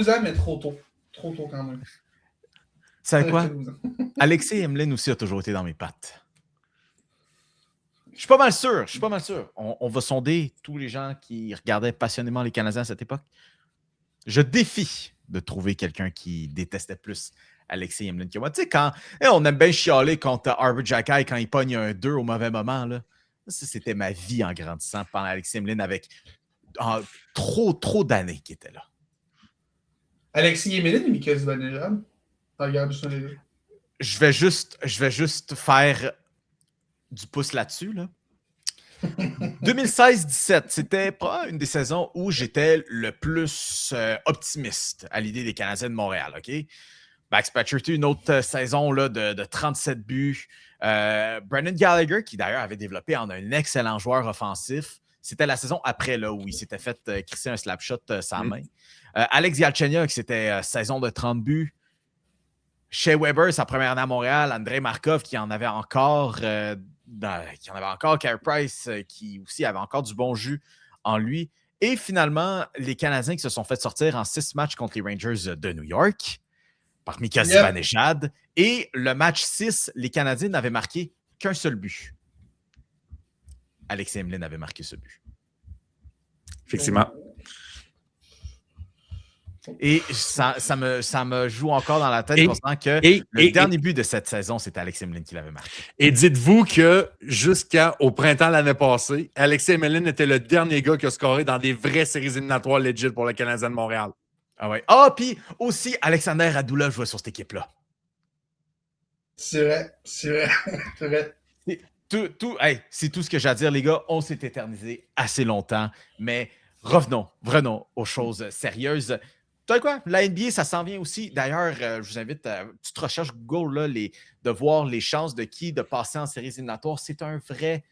ans, mais trop tôt. Trop tôt quand même. Tu sais quoi? Alexis Emelin aussi a toujours été dans mes pattes. Je suis pas mal sûr. On va sonder tous les gens qui regardaient passionnément les Canadiens à cette époque. Je défie de trouver quelqu'un qui détestait plus Alexis Emelin que moi. Tu sais, quand on aime bien chialer contre Arber Xhekaj quand il pogne un 2 au mauvais moment, là. Ça, c'était ma vie en grandissant pendant Alexis Emelin avec trop d'années qui étaient là. Alexis Emelin et Mikael Zibanejad. Regarde ça, les deux. Je vais juste faire du pouce là-dessus. Là. 2016-17, c'était pas une des saisons où j'étais le plus optimiste à l'idée des Canadiens de Montréal. OK? Max Pacioretty, une autre saison là, de 37 buts. Brendan Gallagher, qui d'ailleurs avait développé en un excellent joueur offensif. C'était la saison après là, où il s'était fait crisser un slap shot sans main. Alex Galchenyuk, c'était saison de 30 buts. Shea Weber, sa première année à Montréal. Andrei Markov, qui en avait encore. Carey Price, qui aussi avait encore du bon jus en lui. Et finalement, les Canadiens qui se sont fait sortir en 6 matchs contre les Rangers de New York par Mika Zibanejad. Et le match 6, les Canadiens n'avaient marqué qu'un seul but. Alexis Emelin avait marqué ce but. Effectivement. Et ça me joue encore dans la tête pensant que le dernier but de cette saison, c'était Alexis Emelin qui l'avait marqué. Et dites-vous que jusqu'au printemps l'année passée, Alexis Emelin était le dernier gars qui a scoré dans des vraies séries éliminatoires legit pour le Canadien de Montréal. Ah ouais. Puis aussi, Alexander Radulov jouait sur cette équipe-là. C'est vrai. C'est tout ce que j'ai à dire, les gars. On s'est éternisé assez longtemps, mais revenons aux choses sérieuses. Tu sais quoi? La NBA, ça s'en vient aussi. D'ailleurs, je vous invite à une petite recherche Google là, de voir les chances de qui de passer en séries éliminatoires. C'est un vrai...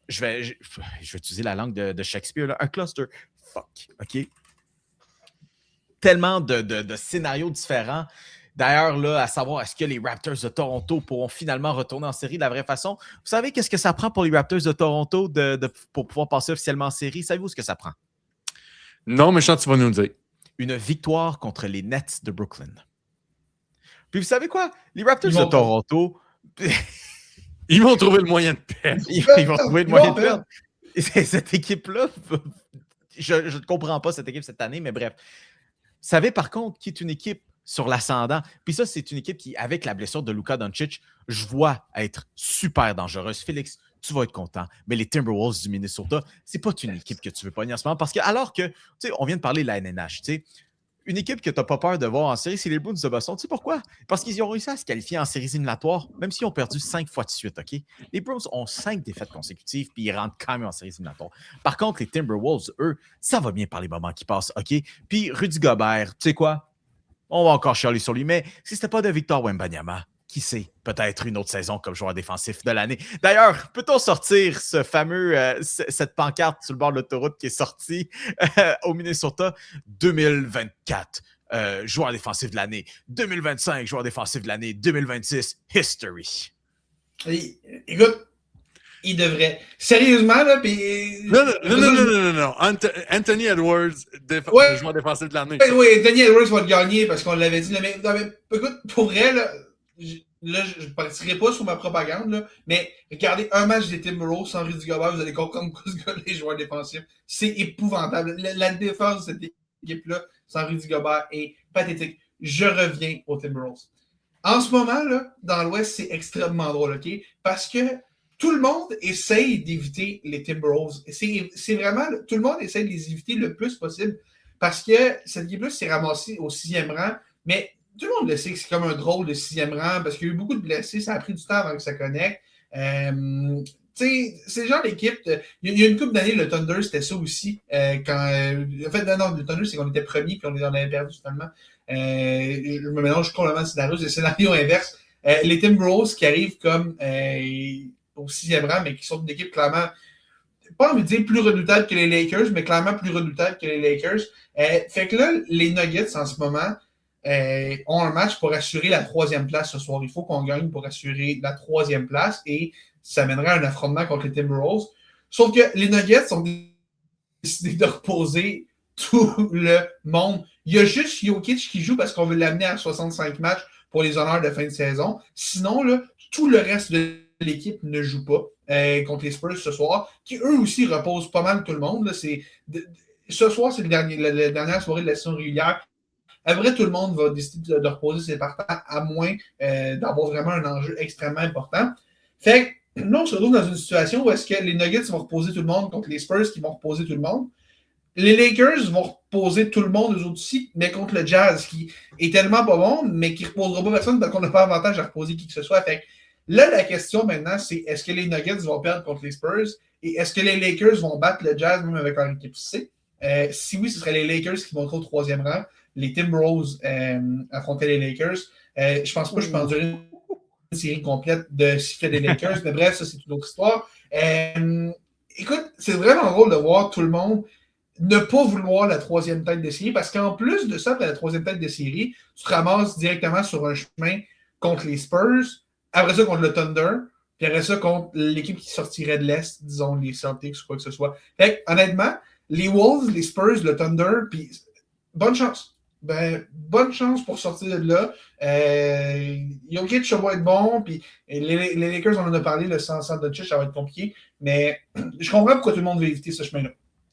Je vais utiliser la langue de Shakespeare, là, un cluster. Fuck, OK? Tellement de scénarios différents. D'ailleurs, là, à savoir, est-ce que les Raptors de Toronto pourront finalement retourner en série de la vraie façon? Vous savez qu'est-ce que ça prend pour les Raptors de Toronto pour pouvoir passer officiellement en série? Savez-vous ce que ça prend? Non, mais tu vas nous le dire. Une victoire contre les Nets de Brooklyn. Puis vous savez quoi? Les Raptors de Toronto... Ils vont trouver le moyen de perdre. Ils vont trouver le moyen de perdre. Et cette équipe-là, je ne comprends pas cette équipe cette année, mais bref. Vous savez par contre qui est une équipe sur l'ascendant. Puis ça, c'est une équipe qui, avec la blessure de Luka Doncic, je vois être super dangereuse. Félix, tu vas être content. Mais les Timberwolves du Minnesota, c'est pas une équipe que tu veux pogner en ce moment. Parce que, alors que, tu sais, on vient de parler de la NNH, tu sais, une équipe que tu n'as pas peur de voir en série, c'est les Bruins de Boston. Tu sais pourquoi? Parce qu'ils ont réussi à se qualifier en séries éliminatoires, même s'ils ont perdu 5 fois de suite, OK? Les Bruins ont 5 défaites consécutives, puis ils rentrent quand même en séries éliminatoires. Par contre, les Timberwolves, eux, ça va bien par les moments qui passent, OK? Puis Rudy Gobert, tu sais quoi? On va encore chialer sur lui, mais si c'était pas de Victor Wembanyama, qui sait, peut-être une autre saison comme joueur défensif de l'année. D'ailleurs, peut-on sortir ce fameux, cette pancarte sur le bord de l'autoroute qui est sortie au Minnesota 2024, joueur défensif de l'année, 2025, joueur défensif de l'année, 2026, history. Écoute, il devrait. Sérieusement, là, puis. Non. Anthony Edwards, joueur défensif de l'année. Oui, Anthony Edwards va le gagner parce qu'on l'avait dit. Là, mais, écoute, pour vrai, là, je ne partirai pas sur ma propagande, là, mais regardez un match des Timberwolves sans Rudy Gobert, vous allez comprendre pourquoi ce gars est joueur défensif. C'est épouvantable. La défense de cette équipe-là sans Rudy Gobert est pathétique. Je reviens aux Timberwolves. En ce moment, là, dans l'Ouest, c'est extrêmement drôle, OK? Parce que tout le monde essaye d'éviter les Timberwolves. C'est vraiment... Tout le monde essaye de les éviter le plus possible parce que cette équipe-là s'est ramassée au 6e rang, mais tout le monde le sait que c'est comme un drôle de 6e rang parce qu'il y a eu beaucoup de blessés. Ça a pris du temps avant que ça connecte. Tu sais, c'est le genre d'équipe... Il y a une couple d'années, le Thunder, c'était ça aussi. En fait, non, le Thunder, c'est qu'on était premier puis on avait perdu finalement. Je me mélange complètement le scénario. C'est le scénario inverse. Les Timberwolves qui arrivent comme au 6e rang, mais qui sont une équipe clairement, pas envie de dire plus redoutable que les Lakers, mais clairement plus redoutable que les Lakers. Fait que là, les Nuggets, en ce moment, ont un match pour assurer la 3e place ce soir. Il faut qu'on gagne pour assurer la 3e place et ça mènerait à un affrontement contre les Timberwolves. Sauf que les Nuggets ont décidé de reposer tout le monde. Il y a juste Jokic qui joue parce qu'on veut l'amener à 65 matchs pour les honneurs de fin de saison. Sinon, là, tout le reste de l'équipe ne joue pas contre les Spurs ce soir, qui eux aussi reposent pas mal tout le monde. Là. Ce soir, c'est la dernière soirée de la saison régulière. Après, tout le monde va décider de reposer ses partants, à moins d'avoir vraiment un enjeu extrêmement important. Fait que là, on se retrouve dans une situation où est-ce que les Nuggets vont reposer tout le monde contre les Spurs qui vont reposer tout le monde. Les Lakers vont reposer tout le monde, eux autres aussi, mais contre le Jazz, qui est tellement pas bon, mais qui ne reposera pas personne parce qu'on n'a pas avantage à reposer qui que ce soit. Fait que là, la question maintenant, c'est est-ce que les Nuggets vont perdre contre les Spurs et est-ce que les Lakers vont battre le Jazz même avec leur équipe C? Si oui, ce serait les Lakers qui vont être au 3e rang. Les Timberwolves affronter les Lakers. Je pense pas que je peux endurer une série complète de siffler des Lakers, mais bref, ça, c'est une autre histoire. Écoute, c'est vraiment drôle de voir tout le monde ne pas vouloir la 3e tête de série, parce qu'en plus de ça, après la 3e tête de série, tu te ramasses directement sur un chemin contre les Spurs, après ça contre le Thunder, puis après ça contre l'équipe qui sortirait de l'Est, disons les Celtics ou quoi que ce soit. Fait que, honnêtement, les Wolves, les Spurs, le Thunder, puis bonne chance. Bonne chance pour sortir de là. Jokic, ça va être bon, puis les Lakers, on en a parlé, le sans Doncic, ça va être compliqué, mais je comprends pourquoi tout le monde veut éviter ce chemin-là.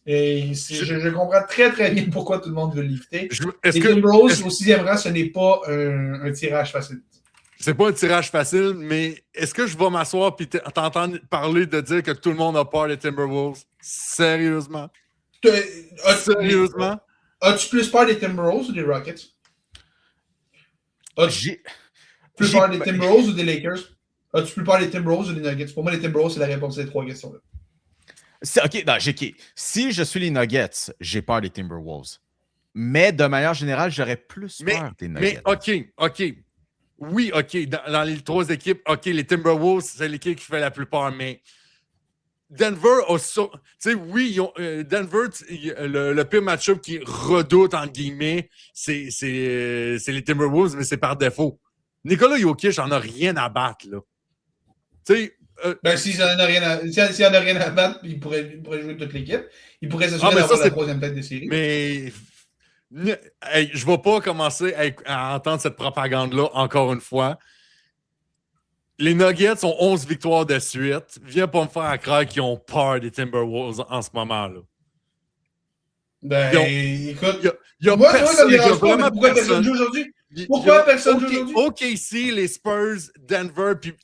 Et je comprends très très bien pourquoi tout le monde veut l'éviter. Les Timberwolves au 6e rang, ce n'est pas un tirage facile. C'est pas un tirage facile, mais est-ce que je vais m'asseoir et t'entendre parler de dire que tout le monde a peur des Timberwolves? Sérieusement? Sérieusement? As-tu plus peur des Timberwolves ou des Rockets? As-tu plus peur des Timberwolves ou des Lakers? As-tu plus peur des Timberwolves ou des Nuggets? Pour moi, les Timberwolves, c'est la réponse à ces 3 questions-là. OK, non, si je suis les Nuggets, j'ai peur des Timberwolves. Mais de manière générale, j'aurais plus peur des Nuggets. Mais OK. Oui, OK. Dans les 3 équipes, OK, les Timberwolves, c'est l'équipe qui fait la plus peur, mais Denver a tu sais, oui, Denver, le pire match-up qui redoute, entre guillemets, c'est les Timberwolves, mais c'est par défaut. Nikola Jokic en a rien à battre, là. Tu sais. S'il n'en a rien à battre, il pourrait jouer toute l'équipe. Il pourrait s'assurer d'avoir la troisième tête de série. Mais je ne vais pas commencer à entendre cette propagande-là encore une fois. Les Nuggets ont 11 victoires de suite. Viens pas me faire croire qu'ils ont peur des Timberwolves en ce moment-là. Écoute, moi, ça me dérange pas, mais pourquoi personne joue aujourd'hui? Pourquoi personne joue aujourd'hui? OKC, les Spurs, Denver, puis...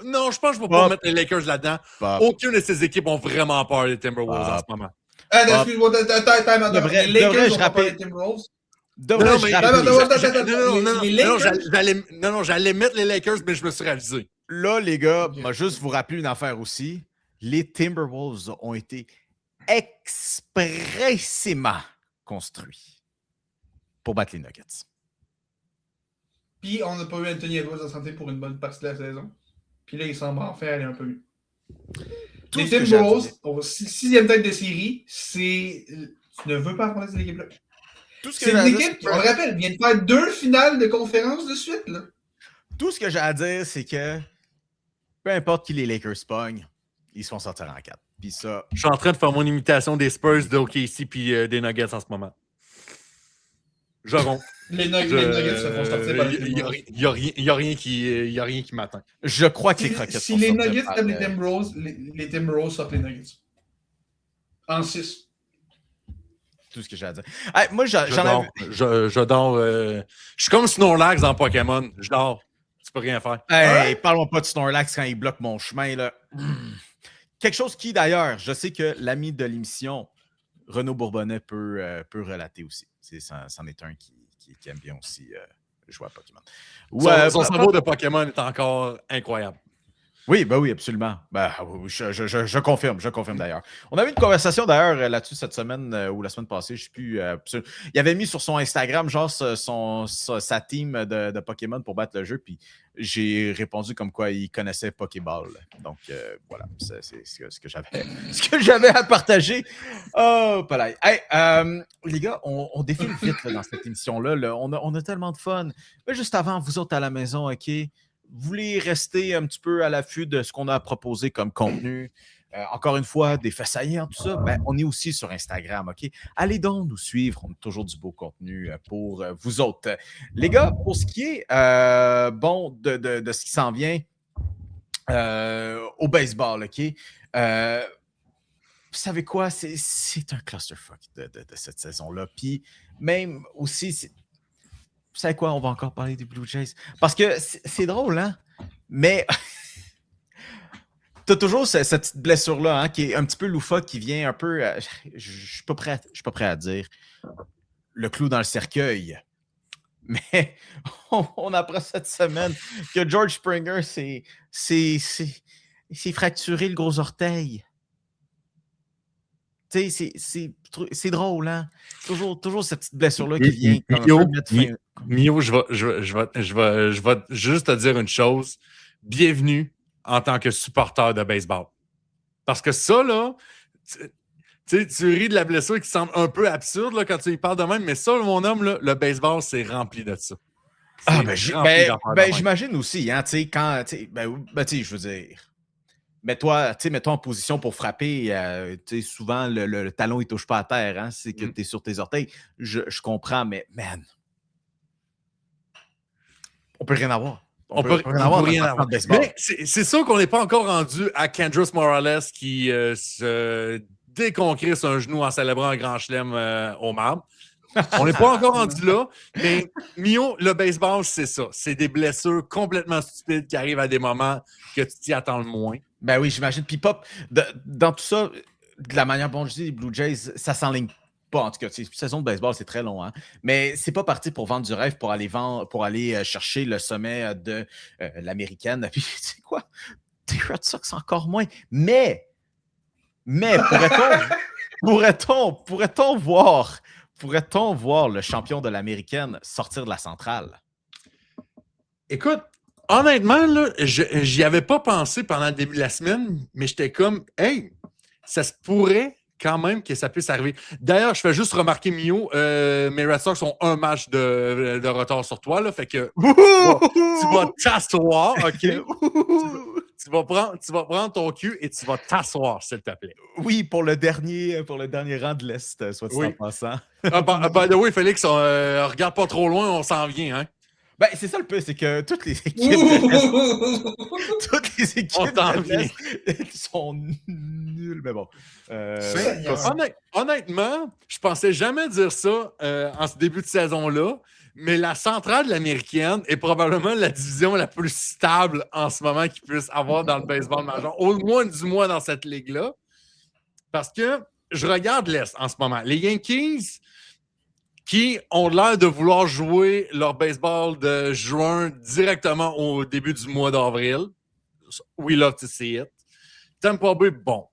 Non, je pense que je ne vais pas mettre les Lakers là-dedans. Aucune de ces équipes ont vraiment peur des Timberwolves en ce moment. Excuse-moi, les Lakers ont pas peur des Timberwolves? Non, j'allais mettre les Lakers, mais je me suis ravisé. Là, les gars, je vais juste vous rappeler une affaire aussi. Les Timberwolves ont été expressément construits pour battre les Nuggets. Puis, on n'a pas eu Anthony Edwards en santé pour une bonne partie de la saison. Puis là, il semble enfin aller un peu mieux. Les Timberwolves, au 6e tête de série, tu ne veux pas affronter cette équipe-là. C'est une équipe qui, on le rappelle, vient de faire 2 finales de conférence de suite. Là. Tout ce que j'ai à dire, c'est que peu importe qui les Lakers pognent, ils se font sortir en 4. Puis ça... Je suis en train de faire mon imitation des Spurs, de OKC puis des Nuggets en ce moment. Je ronfle. Les Nuggets se font sortir par les Timberwolves. Il n'y a rien qui m'atteint. Je crois que les Croquettes si les Nuggets tapent les Timberwolves, les Timberwolves sortent les Nuggets. En 6. Tout ce que j'ai à dire. Hey, moi, j'adore. Je suis comme Snorlax dans Pokémon. Je dors. Tu peux rien faire. Hey, parle-moi pas de Snorlax quand il bloque mon chemin, là. Quelque chose qui, d'ailleurs, je sais que l'ami de l'émission, Renaud Bourbonnais, peut relater aussi. C'en est un qui aime bien aussi jouer à Pokémon. Son cerveau de Pokémon est encore incroyable. Oui, oui, absolument. Je confirme d'ailleurs. On avait une conversation d'ailleurs là-dessus cette semaine ou la semaine passée, je ne sais plus. Il avait mis sur son Instagram genre sa team de Pokémon pour battre le jeu, puis j'ai répondu comme quoi il connaissait Pokéball. Donc voilà, c'est ce que j'avais à partager. Oh, pas là. Hey, les gars, on défile vite là, dans cette émission-là. Là. On a tellement de fun. Mais juste avant, vous autres à la maison, OK? Vous voulez rester un petit peu à l'affût de ce qu'on a proposé comme contenu, encore une fois, des faits saillants, tout ça, on est aussi sur Instagram, OK? Allez donc nous suivre, on a toujours du beau contenu pour vous autres. Les gars, pour ce qui est de ce qui s'en vient au baseball, OK? Vous savez quoi? C'est un clusterfuck de cette saison-là. Puis même aussi... Vous savez quoi? On va encore parler des Blue Jays. Parce que c'est drôle, hein? Mais t'as toujours cette petite blessure-là, hein, qui est un petit peu loufoque, qui vient un peu... Je suis pas prêt à dire le clou dans le cercueil. Mais on apprend cette semaine que George Springer s'est fracturé le gros orteil. Tu sais, c'est drôle, hein? Toujours cette petite blessure-là qui vient. Mio, je vais juste te dire une chose. Bienvenue en tant que supporter de baseball. Parce que ça, là, tu ris de la blessure qui semble un peu absurde là, quand tu y parles de même, mais ça, mon homme, là, le baseball, c'est rempli de ça. J'imagine aussi, hein, tu sais, quand, je veux dire... Mets-toi en position pour frapper. Souvent, le talon, il ne touche pas à terre. Hein, c'est que tu es sur tes orteils. Je comprends, mais man, on peut rien avoir. On peut rien avoir. Mais c'est sûr qu'on n'est pas encore rendu à Kendrys Morales qui se déconcrisse un genou en célébrant un grand chelem au marbre. On n'est pas encore rendu là, mais Mio, le baseball, c'est ça. C'est des blessures complètement stupides qui arrivent à des moments que tu t'y attends le moins. Ben oui, j'imagine. Puis Pop, dans tout ça, de la manière dont je dis, les Blue Jays, ça s'enligne pas. En tout cas, une saison de baseball, c'est très long. Hein? Mais c'est pas parti pour vendre du rêve, pour aller chercher le sommet de l'américaine. Puis, tu sais quoi? Des Red Sox, encore moins. Mais pourrait-on voir le champion de l'américaine sortir de la centrale? Écoute, Honnêtement, là, j'y avais pas pensé pendant le début de la semaine, mais j'étais comme, hey, ça se pourrait quand même que ça puisse arriver. D'ailleurs, je fais juste remarquer, Mio, mes Red Sox ont un match de retard sur toi, là, fait que tu vas t'asseoir, OK? Tu vas prendre ton cul et tu vas t'asseoir, s'il te plaît. Oui, pour le dernier rang de l'Est, soit dit en passant. By the way, Félix, regarde pas trop loin, on s'en vient, hein? Ben, c'est ça le peu, c'est que toutes les équipes de l'Est sont nulles, mais bon. Honnêtement, je pensais jamais dire ça en ce début de saison-là, mais la centrale de l'américaine est probablement la division la plus stable en ce moment qu'il puisse avoir dans le baseball majeur, au moins du moins dans cette ligue-là. Parce que je regarde l'Est en ce moment. Les Yankees qui ont l'air de vouloir jouer leur baseball de juin directement au début du mois d'avril. We love to see it. Tampa Bay, bon.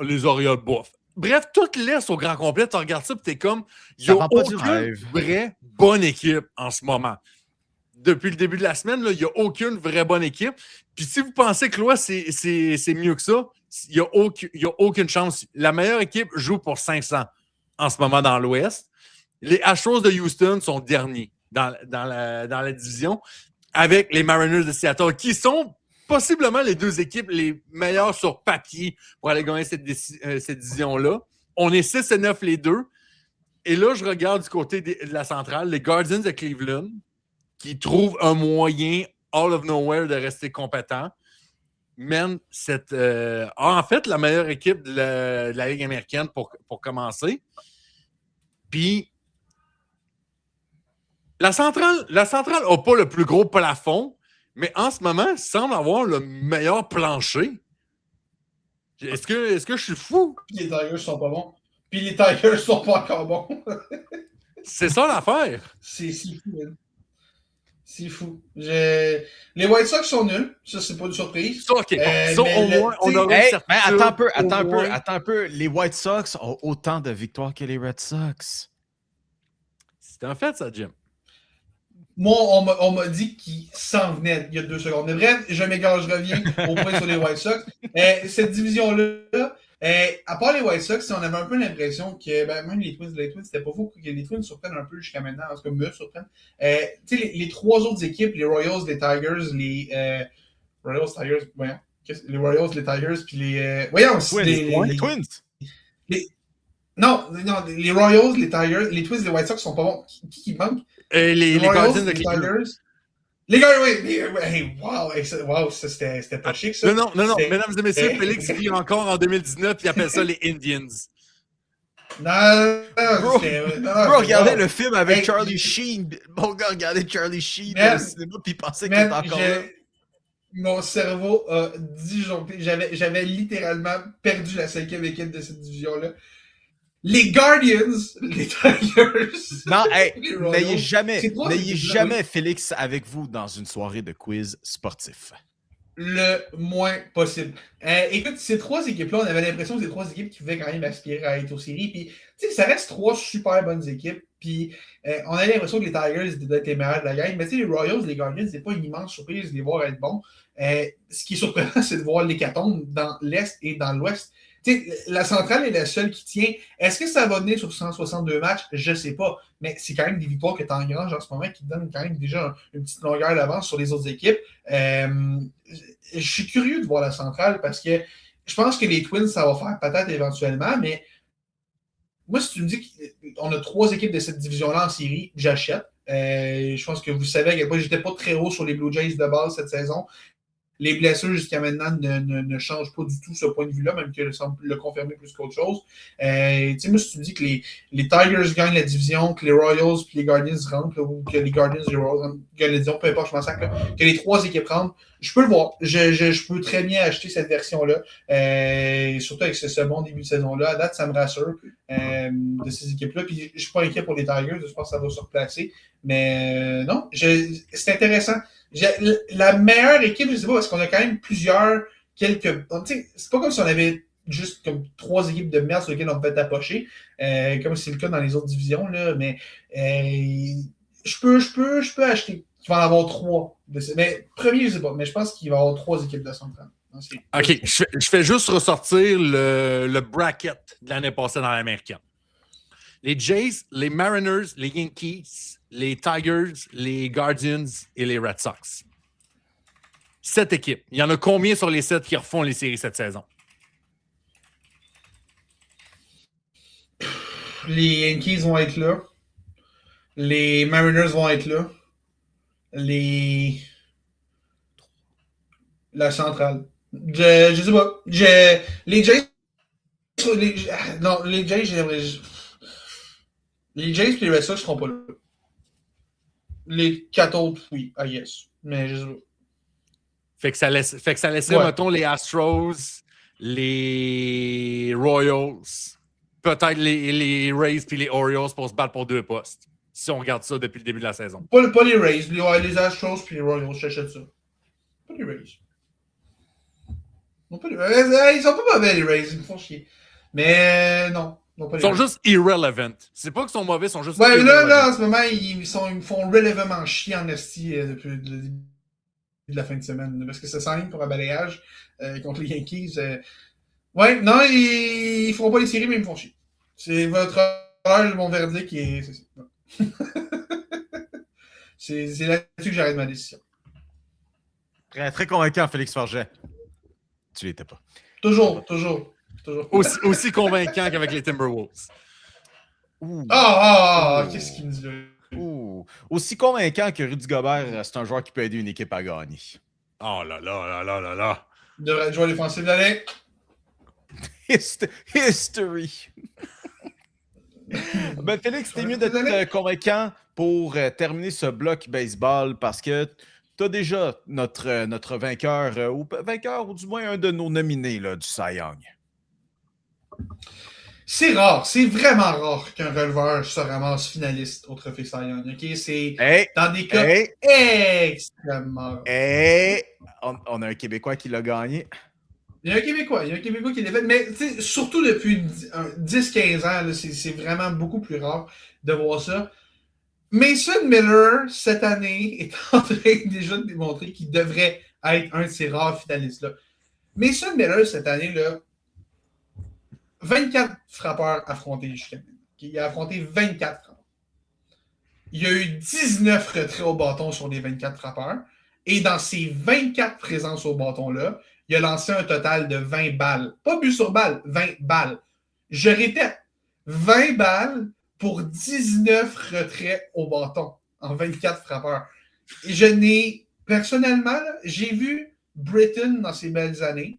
Les Orioles, bof. Bref, toute l'Est au grand complet, tu regardes ça et t'es comme, il n'y a aucune vraie bonne équipe en ce moment. Depuis le début de la semaine, il n'y a aucune vraie bonne équipe. Puis si vous pensez que l'Ouest, c'est mieux que ça, il n'y a aucune chance. La meilleure équipe joue pour 500 en ce moment dans l'Ouest. Les Astros de Houston sont derniers dans la division avec les Mariners de Seattle, qui sont possiblement les deux équipes les meilleures sur papier pour aller gagner cette division-là. On est 6-9 les deux. Et là, je regarde du côté de la centrale, les Guardians de Cleveland, qui trouvent un moyen, out of nowhere, de rester compétents. Mène en fait, la meilleure équipe de la Ligue américaine pour commencer. Puis, la centrale n'a pas le plus gros plafond, mais en ce moment, semble avoir le meilleur plancher. Est-ce que je suis fou? Puis les Tigers sont pas bons. Puis les Tigers sont pas encore bons. C'est ça l'affaire. C'est si fou, man. C'est fou. Les White Sox sont nuls. Ça, c'est pas une surprise. Ça, OK. Ça, au moins, on aurait une certitude. Attends un peu. Les White Sox ont autant de victoires que les Red Sox. C'est un fait, ça, Jim. Moi, on m'a dit qu'il s'en venait il y a 2 secondes. Mais bref, je reviens au point sur les White Sox. Cette division-là, à part les White Sox, on avait un peu l'impression que même les Twins, c'était pas fou que les Twins surprennent un peu jusqu'à maintenant, en tout cas me surprennent. Tu sais, les 3 autres équipes, les Royals, les Tigers, les Royals, les Tigers, puis les... voyons, les Twins! Non, les Royals, les Tigers, les Twins, les White Sox sont pas bons. Qui manque? Les Guardians de Cleveland. Les gars, oui. Hey, wow, ça, c'était pas chic, ça. Non. Mesdames et messieurs, Félix vit encore en 2019 et appelle ça les Indians. Non, Bro, regardez le film avec Charlie Sheen. Mon gars, regardez Charlie Sheen au cinéma puis il pensait qu'il était encore là. Mon cerveau a disjoncté. J'avais littéralement perdu la 5e équipe de cette division-là. Les Guardians, les Tigers. Non, hey, n'ayez jamais Félix avec vous dans une soirée de quiz sportif. Le moins possible. Écoute, ces 3 équipes-là, on avait l'impression que ces 3 équipes qui pouvaient quand même aspirer à être aux séries. Puis, tu sais, ça reste 3 super bonnes équipes. Puis, on avait l'impression que les Tigers étaient les meilleurs de la gang. Mais tu sais, les Royals, les Guardians, c'est pas une immense surprise de les voir être bons. Ce qui est surprenant, c'est de voir l'hécatombe dans l'Est et dans l'Ouest. Tu sais, la centrale est la seule qui tient. Est-ce que ça va venir sur 162 matchs? Je sais pas. Mais c'est quand même des victoires que tu engranges en ce moment qui te donnent quand même déjà une petite longueur d'avance sur les autres équipes. Je suis curieux de voir la centrale parce que je pense que les Twins, ça va faire patate éventuellement, mais moi, si tu me dis qu'on a 3 équipes de cette division-là en série, j'achète. Je pense que vous savez à quel point j'étais pas très haut sur les Blue Jays de base cette saison. Les blessures jusqu'à maintenant ne changent pas du tout ce point de vue-là, même qu'elles semblent le confirmer plus qu'autre chose. Tu sais, moi, si tu me dis que les Tigers gagnent la division, que les Royals et les Guardians rentrent, ou que les Guardians et les Royals gagnent la division, peu importe, je m'en sacre, que les 3 équipes rentrent, je peux le voir. Je peux très bien acheter cette version-là, surtout avec ce bon début de saison-là. À date, ça me rassure de ces équipes-là. Puis je suis pas inquiet pour les Tigers, je pense que ça va se replacer. Mais non, c'est intéressant. La meilleure équipe, je sais pas, parce qu'on a quand même quelques... C'est pas comme si on avait juste comme 3 équipes de merde sur lesquelles on peut tapocher, comme c'est le cas dans les autres divisions, là, mais je peux acheter qu'il va en avoir 3. Mais premier, je sais pas, mais je pense qu'il va y avoir 3 équipes de centrale. OK, je fais juste ressortir le bracket de l'année passée dans l'américaine. Les Jays, les Mariners, les Yankees, les Tigers, les Guardians et les Red Sox. 7 équipes. Il y en a combien sur les 7 qui refont les séries cette saison? Les Yankees vont être là. Les Mariners vont être là. La centrale. Je sais pas. Les Jays. Non, les Jays, j'aimerais. Les Jays et les Red Sox seront pas là. Les 4 autres, oui, I guess. Mais je sais pas. Fait que ça laisserait, mettons, les Astros, les Royals, peut-être les Rays puis les Orioles pour se battre pour 2 postes. Si on regarde ça depuis le début de la saison. Pas les Rays, les Astros puis les Royals, j'achète ça. Pas les Rays. Non, pas les Rays. Ils sont pas mauvais, les Rays, ils me font chier. Mais non. Ils sont juste irrelevant. C'est pas qu'ils sont mauvais, ils sont juste irrelevant. Là, en ce moment, ils me font relevamment chier en esti depuis le début de la fin de semaine. Parce que ça s'enligne pour un balayage contre les Yankees. Ouais, non, ils feront pas les séries, mais ils me font chier. C'est votre heure, mon verdict qui est... C'est là-dessus que j'arrête ma décision. Très, très convaincant, Félix Forget. Tu l'étais pas. Toujours. Aussi convaincant qu'avec les Timberwolves. Qu'est-ce qu'il me dit là? Aussi convaincant que Rudy Gobert, c'est un joueur qui peut aider une équipe à gagner. Oh là là. Il devrait être joueur défensif de l'année. History. Ben Félix, t'es mieux d'être convaincant pour terminer ce bloc baseball parce que tu as déjà notre vainqueur, ou du moins un de nos nominés là, du Cy Young. C'est rare, c'est vraiment rare qu'un releveur se ramasse finaliste au trophée Cy Young. Okay? C'est dans des cas extrêmement rares. On a un Québécois qui l'a gagné. Il y a un Québécois qui l'a fait, mais surtout depuis 10-15 ans, là, c'est vraiment beaucoup plus rare de voir ça. Mason Miller, cette année, est en train déjà de démontrer qu'il devrait être un de ces rares finalistes-là. Mason Miller, cette année-là, 24 frappeurs affrontés jusqu'à maintenant. Il a affronté 24 frappeurs. Il y a eu 19 retraits au bâton sur les 24 frappeurs. Et dans ces 24 présences au bâton-là, il a lancé un total de 20 balles. Pas but sur balle, 20 balles. Je répète, 20 balles pour 19 retraits au bâton en 24 frappeurs. Et personnellement, j'ai vu Britton dans ses belles années,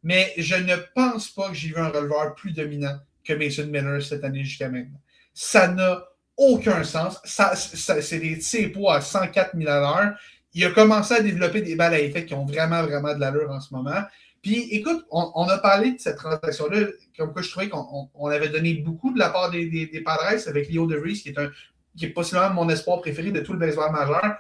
mais je ne pense pas que j'ai vu un releveur plus dominant que Mason Miller cette année jusqu'à maintenant. Ça n'a aucun sens. C'est des tirs poids à 104 000 à l'heure. Il a commencé à développer des balles à effet qui ont vraiment, vraiment de l'allure en ce moment. Puis, écoute, on a parlé de cette transaction-là, comme quoi je trouvais qu'on avait donné beaucoup de la part des Padres avec Leo DeVries, qui est possiblement mon espoir préféré de tout le baseball majeur.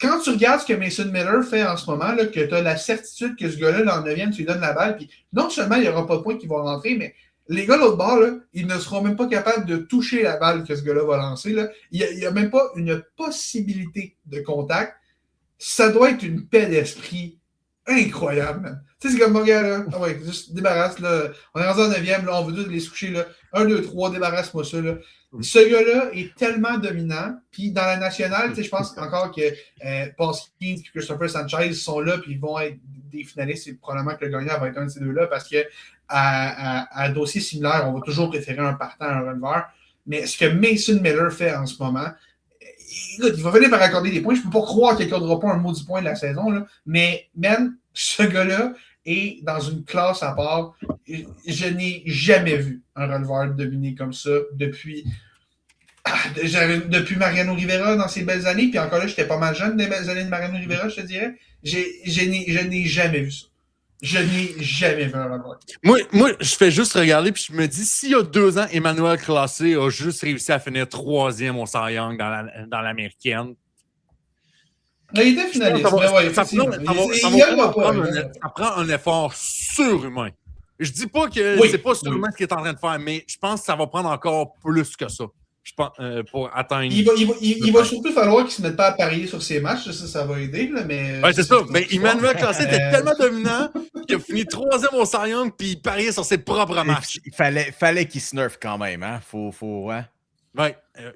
Quand tu regardes ce que Mason Miller fait en ce moment, là, que tu as la certitude que ce gars-là, dans le 9e, tu lui donnes la balle, puis non seulement il n'y aura pas de points qui vont rentrer, mais les gars de l'autre bord, là, ils ne seront même pas capables de toucher la balle que ce gars-là va lancer. Là. Il n'y a même pas une possibilité de contact. Ça doit être une paix d'esprit incroyable, man. Tu sais, c'est comme mon gars, là. Ah ouais, juste débarrasse, là. On est rendu en 9e, là, on veut tous les coucher, là. 1, 2, 3, débarrasse-moi ça, là. Ce gars-là est tellement dominant. Puis dans la nationale, tu sais, je pense encore que Paul Skeens et Christopher Sanchez sont là, puis ils vont être des finalistes. C'est probablement que le gagnant va être un de ces deux-là, parce que à dossier similaire, on va toujours préférer un partant à un releveur. Mais ce que Mason Miller fait en ce moment, écoute, il va venir par accorder des points. Je ne peux pas croire qu'il n'accordera pas un mot du point de la saison, là. Mais, man, ce gars-là est dans une classe à part. Je n'ai jamais vu un releveur dominer comme ça depuis Mariano Rivera dans ses belles années. Puis encore là, j'étais pas mal jeune des belles années de Mariano Rivera, je te dirais. Je n'ai jamais vu ça. Je n'ai jamais vu un releveur. Moi, je fais juste regarder puis je me dis, s'il y a 2 ans, Emmanuel Classé a juste réussi à finir 3e au Cy Young dans l'américaine. Il était finaliste. Ça prend un effort surhumain. Je dis pas que c'est pas surhumain ce qu'il est en train de faire, mais je pense que ça va prendre encore plus que ça. je pense, pour atteindre. Il va surtout falloir qu'il se mette pas à parier sur ses matchs, ça va aider, là, mais... Ouais, c'est ça. Ben, Emmanuel Classé était tellement dominant qu'il a fini 3e au Cy Young puis il pariait sur ses propres matchs. Il fallait qu'il se nerf quand même, hein? Ouais. Oui,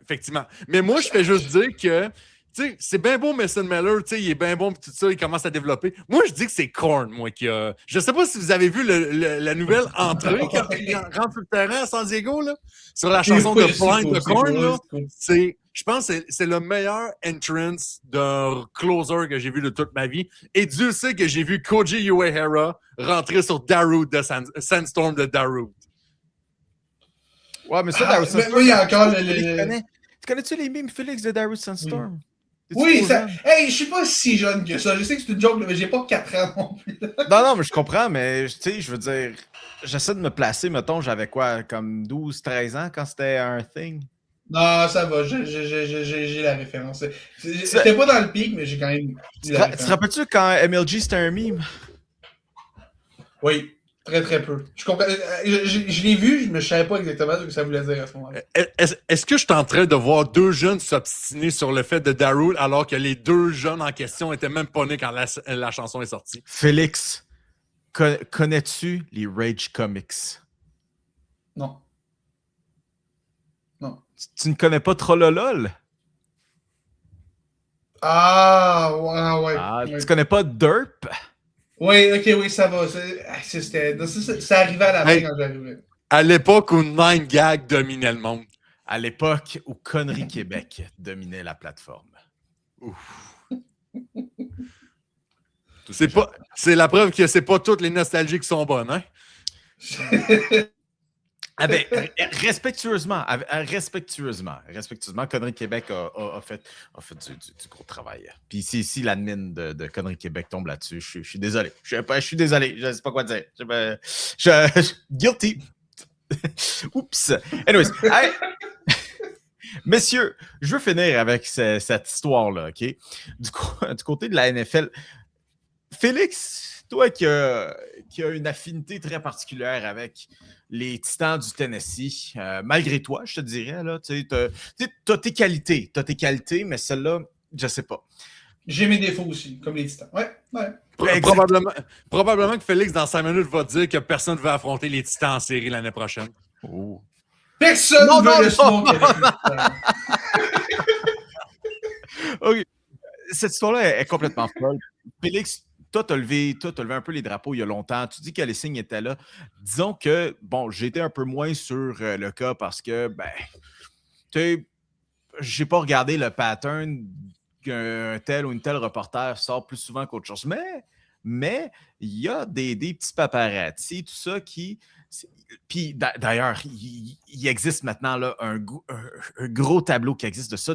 effectivement. Mais moi, je fais juste dire que, tu sais, c'est bien beau Mason Miller, tu sais, il est bien bon, puis tout ça, il commence à développer. Moi, je dis que c'est Korn, moi, qui a... Je sais pas si vous avez vu la nouvelle entrée quand il rentre sur le terrain à San Diego, là, sur la chanson de Blind de Korn, là. Je pense que c'est le meilleur entrance d'un closer que j'ai vu de toute ma vie. Et Dieu sait que j'ai vu Koji Uehara rentrer sur Darude de Sandstorm de Darude. Ouais, mais ça, Darude Sandstorm... Oui, il y a encore Tu connais-tu les mimes, Félix, de Darude Sandstorm? Oui, ça... Hey, je suis pas si jeune que ça. Je sais que c'est une joke, mais j'ai pas 4 ans non plus. Non, mais je comprends, mais tu sais, je veux dire, j'essaie de me placer, mettons, j'avais quoi, comme 12-13 ans quand c'était un thing? Non, ça va, j'ai la référence. J'étais pas dans le pic, mais j'ai quand même. Tu te rappelles-tu quand MLG c'était un meme? Oui, très très peu. Je comprends. Je l'ai vu, mais je savais pas exactement ce que ça voulait dire à ce moment-là. Est-ce que je suis en train de voir deux jeunes s'obstiner sur le fait de Darude alors que les deux jeunes en question étaient même pas nés quand la chanson est sortie? Félix, connais-tu les Rage Comics? Non. Tu ne connais pas Trollolol? Ah, ouais. Ouais. Tu connais pas Derp? Oui, ok, oui, ça va. Ça arrivait à la fin quand j'arrivais. À l'époque où Nine Gag dominait le monde. À l'époque où Connery Québec dominait la plateforme. Ouf. C'est la preuve que c'est pas toutes les nostalgies qui sont bonnes, hein? Respectueusement, Connery Québec a fait du gros travail. Puis si l'admin de Connery Québec tombe là-dessus, je suis désolé. Je suis désolé, je ne sais pas quoi dire. Guilty. Oups. Anyways, messieurs, je veux finir avec cette histoire-là, OK? Du côté de la NFL, Félix, toi qui as une affinité très particulière avec les Titans du Tennessee, malgré toi, je te dirais, là, tu as tes qualités, mais celle-là, je sais pas. J'ai mes défauts aussi, comme les Titans. Ouais. Probablement que Félix, dans 5 minutes, va dire que personne ne veut affronter les Titans en série l'année prochaine. Oh. Personne ne veut le smoke avec les Titans. OK. Cette histoire-là est complètement folle. Félix, toi, tu as levé un peu les drapeaux il y a longtemps. Tu dis que les signes étaient là. Disons que, bon, j'ai été un peu moins sur le cas parce que, tu sais, j'ai pas regardé le pattern qu'un tel ou une telle reporter sort plus souvent qu'autre chose. Mais il y a des petits paparazzi, tout ça qui... Puis d'ailleurs, il existe maintenant là, un gros tableau qui existe de ça,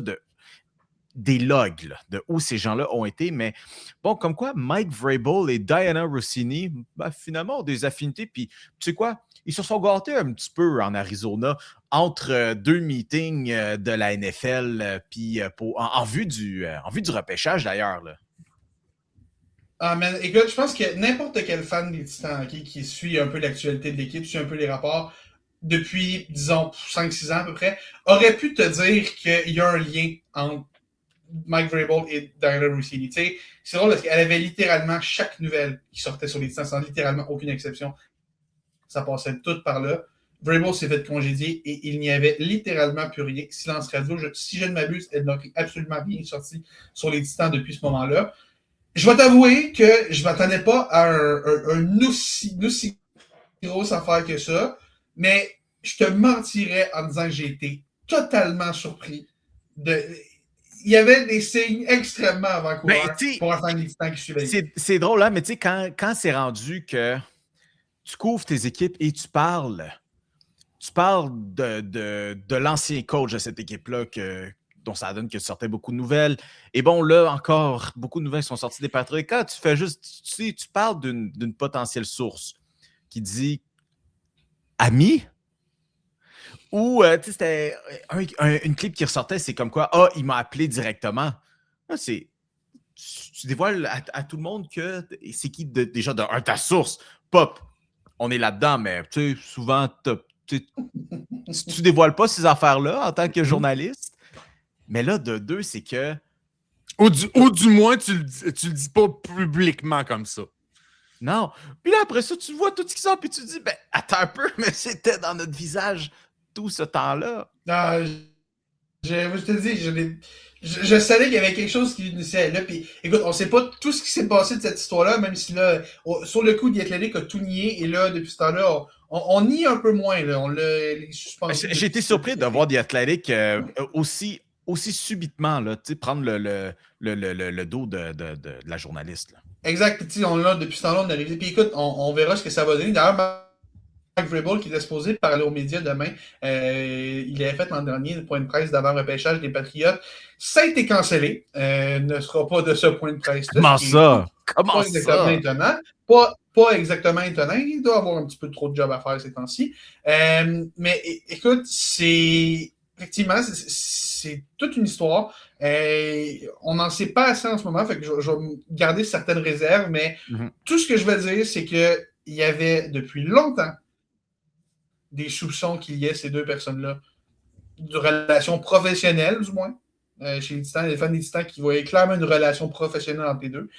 des logs là, de où ces gens-là ont été. Mais bon, comme quoi, Mike Vrabel et Diana Rossini, finalement, ont des affinités. Puis, tu sais quoi? Ils se sont gâtés un petit peu en Arizona entre deux meetings de la NFL puis en vue du repêchage, d'ailleurs. Là. Ah, man, écoute, je pense que n'importe quel fan des Titans qui suit un peu l'actualité de l'équipe, suit un peu les rapports depuis, disons, 5-6 ans à peu près, aurait pu te dire qu'il y a un lien entre Mike Vrabel et Diana Rossini. Tu sais, c'est drôle parce qu'elle avait littéralement chaque nouvelle qui sortait sur les Titans, sans littéralement aucune exception. Ça passait tout par là. Vrabel s'est fait congédier et il n'y avait littéralement plus rien. Silence radio. Si je ne m'abuse, elle n'a absolument rien sorti sur les Titans depuis ce moment-là. Je vais t'avouer que je ne m'attendais pas à un aussi grosse affaire que ça, mais je te mentirais en disant que j'ai été totalement surpris. Il y avait des signes extrêmement avant-coureurs pour un fan des Titans qui suivait. C'est drôle, hein, mais tu sais, quand c'est rendu que tu couvres tes équipes et tu parles de l'ancien coach de cette équipe-là dont ça donne que sortait beaucoup de nouvelles. Et bon, là, encore, beaucoup de nouvelles sont sorties des Patriots. Quand tu fais juste, tu parles d'une potentielle source qui dit « Ami » ou, tu sais, c'était une clip qui ressortait, c'est comme quoi « Ah, il m'a appelé directement. » Là, tu dévoiles à tout le monde que c'est qui déjà ta source. Pop, on est là-dedans, mais tu sais, souvent, tu dévoiles pas ces affaires-là en tant que journaliste. Mais là, de deux, c'est que... Ou du moins, tu le dis pas publiquement comme ça. Non. Puis là, après ça, tu vois tout ce qui sort, puis tu te dis, ben, attends un peu, mais c'était dans notre visage tout ce temps-là. Non, je te dis, je savais qu'il y avait quelque chose qui venait là. Puis, écoute, on sait pas tout ce qui s'est passé de cette histoire-là, même si là, sur le coup, The Athletic a tout nié. Et là, depuis ce temps-là, on nie un peu moins. Là, on l'a suspendu. J'ai été surpris de voir The Athletic aussi subitement là, prendre le dos de la journaliste. Là. Exact. Puis, on l'a depuis ce temps-là, on a arrivé. Puis, écoute, on verra ce que ça va donner. D'ailleurs, Mike Vrabel, qui était supposé parler aux médias demain, il avait fait l'an dernier le point de presse d'avant-repêchage des Patriotes. Ça a été cancellé. Ne sera pas de ce point de presse-là. Comment ça? Comment pas exactement ça? Étonnant. Pas exactement étonnant. Il doit avoir un petit peu trop de job à faire ces temps-ci. Mais écoute, effectivement, c'est toute une histoire. On n'en sait pas assez en ce moment, fait que je vais garder certaines réserves, mais tout ce que je veux dire, c'est qu'il y avait depuis longtemps des soupçons qu'il y ait ces deux personnes-là, de relations professionnelles, du moins, chez les Titans, les fans des Titans qui voyaient clairement une relation professionnelle entre les deux.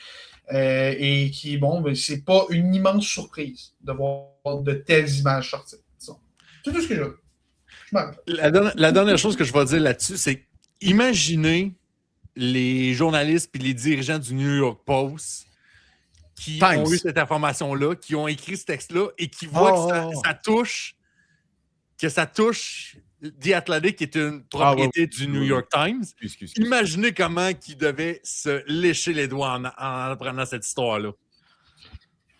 Et qui, bon, ben, c'est pas une immense surprise de voir de telles images sortir. C'est tout ce que je veux. La dernière chose que je vais dire là-dessus, c'est imaginez les journalistes et les dirigeants du New York Post qui ont eu cette information-là, qui ont écrit ce texte-là et qui voient que ça touche The Athletic, qui est une propriété du New York Times. Excuse. Imaginez comment ils devaient se lécher les doigts en apprenant cette histoire-là.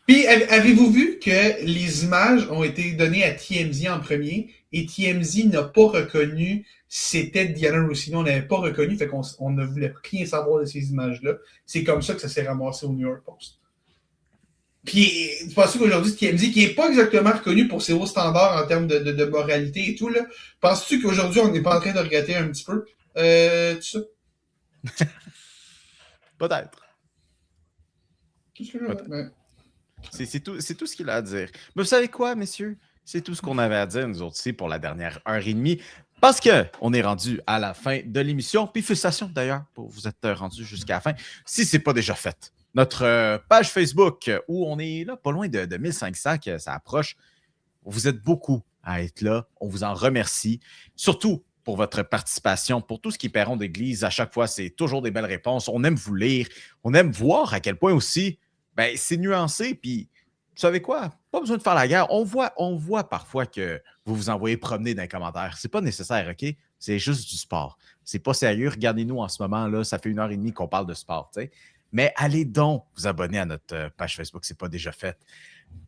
Puis, avez-vous vu que les images ont été données à TMZ en premier et TMZ n'a pas reconnu c'était Diana Rossini, on n'avait pas reconnu, fait qu'on ne voulait rien savoir de ces images-là. C'est comme ça que ça s'est ramassé au New York Post. Puis, tu penses qu'aujourd'hui, TMZ, qui n'est pas exactement reconnu pour ses hauts standards en termes de moralité et tout, là, penses-tu qu'aujourd'hui, on n'est pas en train de regretter un petit peu tout ça? Peut-être. Ouais. C'est tout ce qu'il a à dire. Mais vous savez quoi, messieurs? C'est tout ce qu'on avait à dire, nous autres, ici, pour la dernière heure et demie. Parce qu'on est rendu à la fin de l'émission. Puis félicitations, d'ailleurs, pour vous être rendus jusqu'à la fin. Si ce n'est pas déjà fait. Notre page Facebook, où on est là, pas loin de 1500, que ça approche. Vous êtes beaucoup à être là. On vous en remercie. Surtout pour votre participation, pour tout ce qui est Perron d'Église. À chaque fois, c'est toujours des belles réponses. On aime vous lire. On aime voir à quel point aussi, ben, c'est nuancé. Puis, vous savez quoi? Pas besoin de faire la guerre. On voit parfois que vous vous envoyez promener dans les commentaires. C'est pas nécessaire, OK? C'est juste du sport. C'est pas sérieux. Regardez-nous en ce moment, là, ça fait 1h30 qu'on parle de sport, tu sais. Mais allez donc vous abonner à notre page Facebook, c'est pas déjà fait.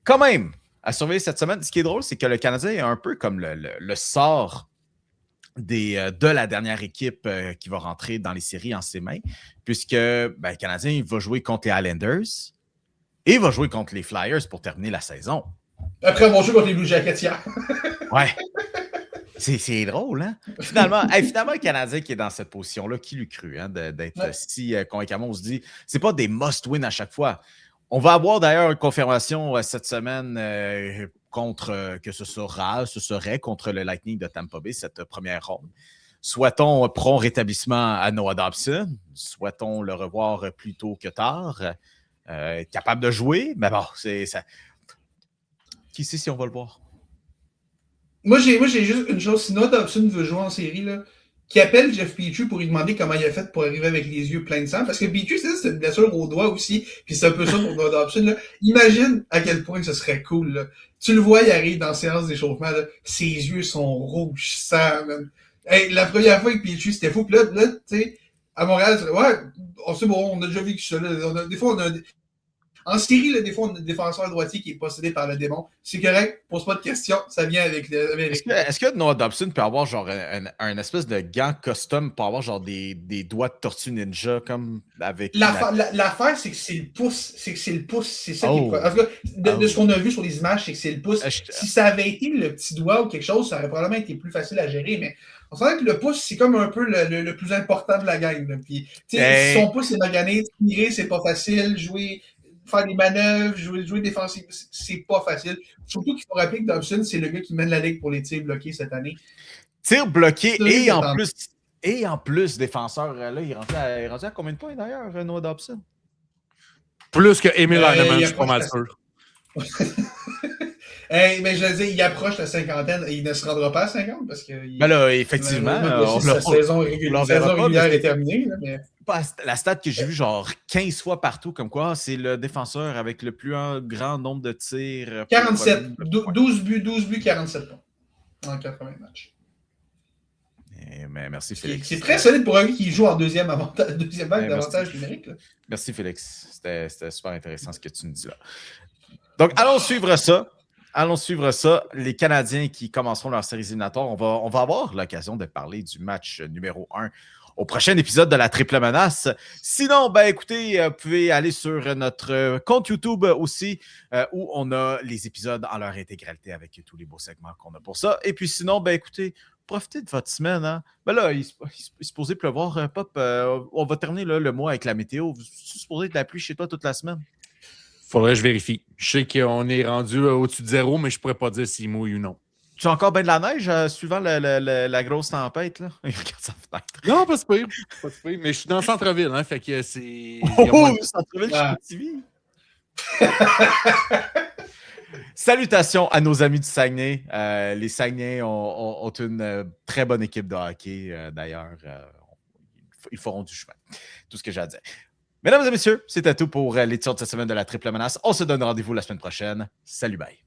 Quand même, à surveiller cette semaine, ce qui est drôle, c'est que le Canadien est un peu comme le sort de la dernière équipe qui va rentrer dans les séries en ses mains, puisque le Canadien il va jouer contre les Islanders et il va jouer contre les Flyers pour terminer la saison. Après avoir joué contre les Blue Jackets hier. Ouais. C'est drôle, hein? Finalement, le Canadien qui est dans cette position-là, qui l'eût cru, hein, d'être si convaincamment, on se dit, c'est pas des must-win à chaque fois. On va avoir d'ailleurs une confirmation cette semaine que ce serait contre le Lightning de Tampa Bay, cette première ronde. Souhaitons prompt rétablissement à Noah Dobson. Souhaitons le revoir plus tôt que tard. Capable de jouer, mais bon, c'est ça. Qui sait si on va le voir? Moi, j'ai juste une chose. Si Noah Dobson veut jouer en série, là, qui appelle Jeff Petrie pour lui demander comment il a fait pour arriver avec les yeux pleins de sang. Parce que Petrie, c'est une blessure au doigt aussi. Puis c'est un peu ça pour Noah Dobson. Là. Imagine à quel point ce serait cool. Là. Tu le vois, il arrive dans la séance d'échauffement. Là, ses yeux sont rouges, sang, man. Hey, la première fois avec Petrie, c'était fou. Puis là tu sais, à Montréal, c'est bon, on a déjà vécu ça. Là. Des fois, en série, là, des fois, on a un défenseur droitier qui est possédé par le démon. C'est correct, pose pas de questions, ça vient avec Est-ce que Noah Dobson peut avoir genre un espèce de gant custom pour avoir genre des doigts de tortue ninja comme avec. L'affaire, c'est que c'est le pouce. C'est ça qui est. En tout cas, de ce qu'on a vu sur les images, c'est que c'est le pouce. Si ça avait été le petit doigt ou quelque chose, ça aurait probablement été plus facile à gérer, mais on sent que le pouce, c'est comme un peu le plus important de la gang. Là. Puis, si son pouce est magané, tirer, c'est pas facile, jouer. faire des manœuvres, jouer défensif, c'est pas facile. Surtout qu'il faut rappeler que Dobson, c'est le gars qui mène la ligue pour les tirs bloqués cette année. Tirs bloqués et en plus défenseur. Là, il est rendu à combien de points d'ailleurs, Noah Dobson? Plus que Emil Heinemann, je suis pas mal sûr. Mais je veux dire, il approche la cinquantaine. Il ne se rendra pas à 50 parce que. Ben là, effectivement. Sa saison régulière est terminée. Là, mais... La stat que j'ai vue genre 15 fois partout, comme quoi c'est le défenseur avec le plus grand nombre de tirs. 47. 12 buts, 47 points en 80 matchs. Mais merci, Félix. C'est très solide pour un gars qui joue en deuxième vague d'avantage numérique. Là. Merci, Félix. C'était super intéressant ce que tu nous dis là. Donc, allons suivre ça. Les Canadiens qui commenceront leur série éliminatoire, on va avoir l'occasion de parler du match numéro 1 au prochain épisode de la Triple Menace. Sinon, ben écoutez, vous pouvez aller sur notre compte YouTube aussi, où on a les épisodes en leur intégralité avec tous les beaux segments qu'on a pour ça. Et puis sinon, ben écoutez, profitez de votre semaine. Hein. Ben là, il est supposé pleuvoir, Pop. On va terminer là, le mois avec la météo. Vous êtes supposé de la pluie chez toi toute la semaine? Faudrait que je vérifie. Je sais qu'on est rendu au-dessus de 0, mais je pourrais pas dire s'il mouille ou non. Tu as encore bien de la neige suivant la grosse tempête? Là? Il regarde sa fenêtre. Non, pas super. Mais je suis dans le centre-ville, hein, fait que c'est... centre-ville, Chicoutimi. Salutations à nos amis du Saguenay. Les Saguenay ont une très bonne équipe de hockey, d'ailleurs. Ils feront du chemin. Tout ce que j'ai à dire. Mesdames et messieurs, c'était tout pour l'édition de cette semaine de la Triple Menace. On se donne rendez-vous la semaine prochaine. Salut, bye.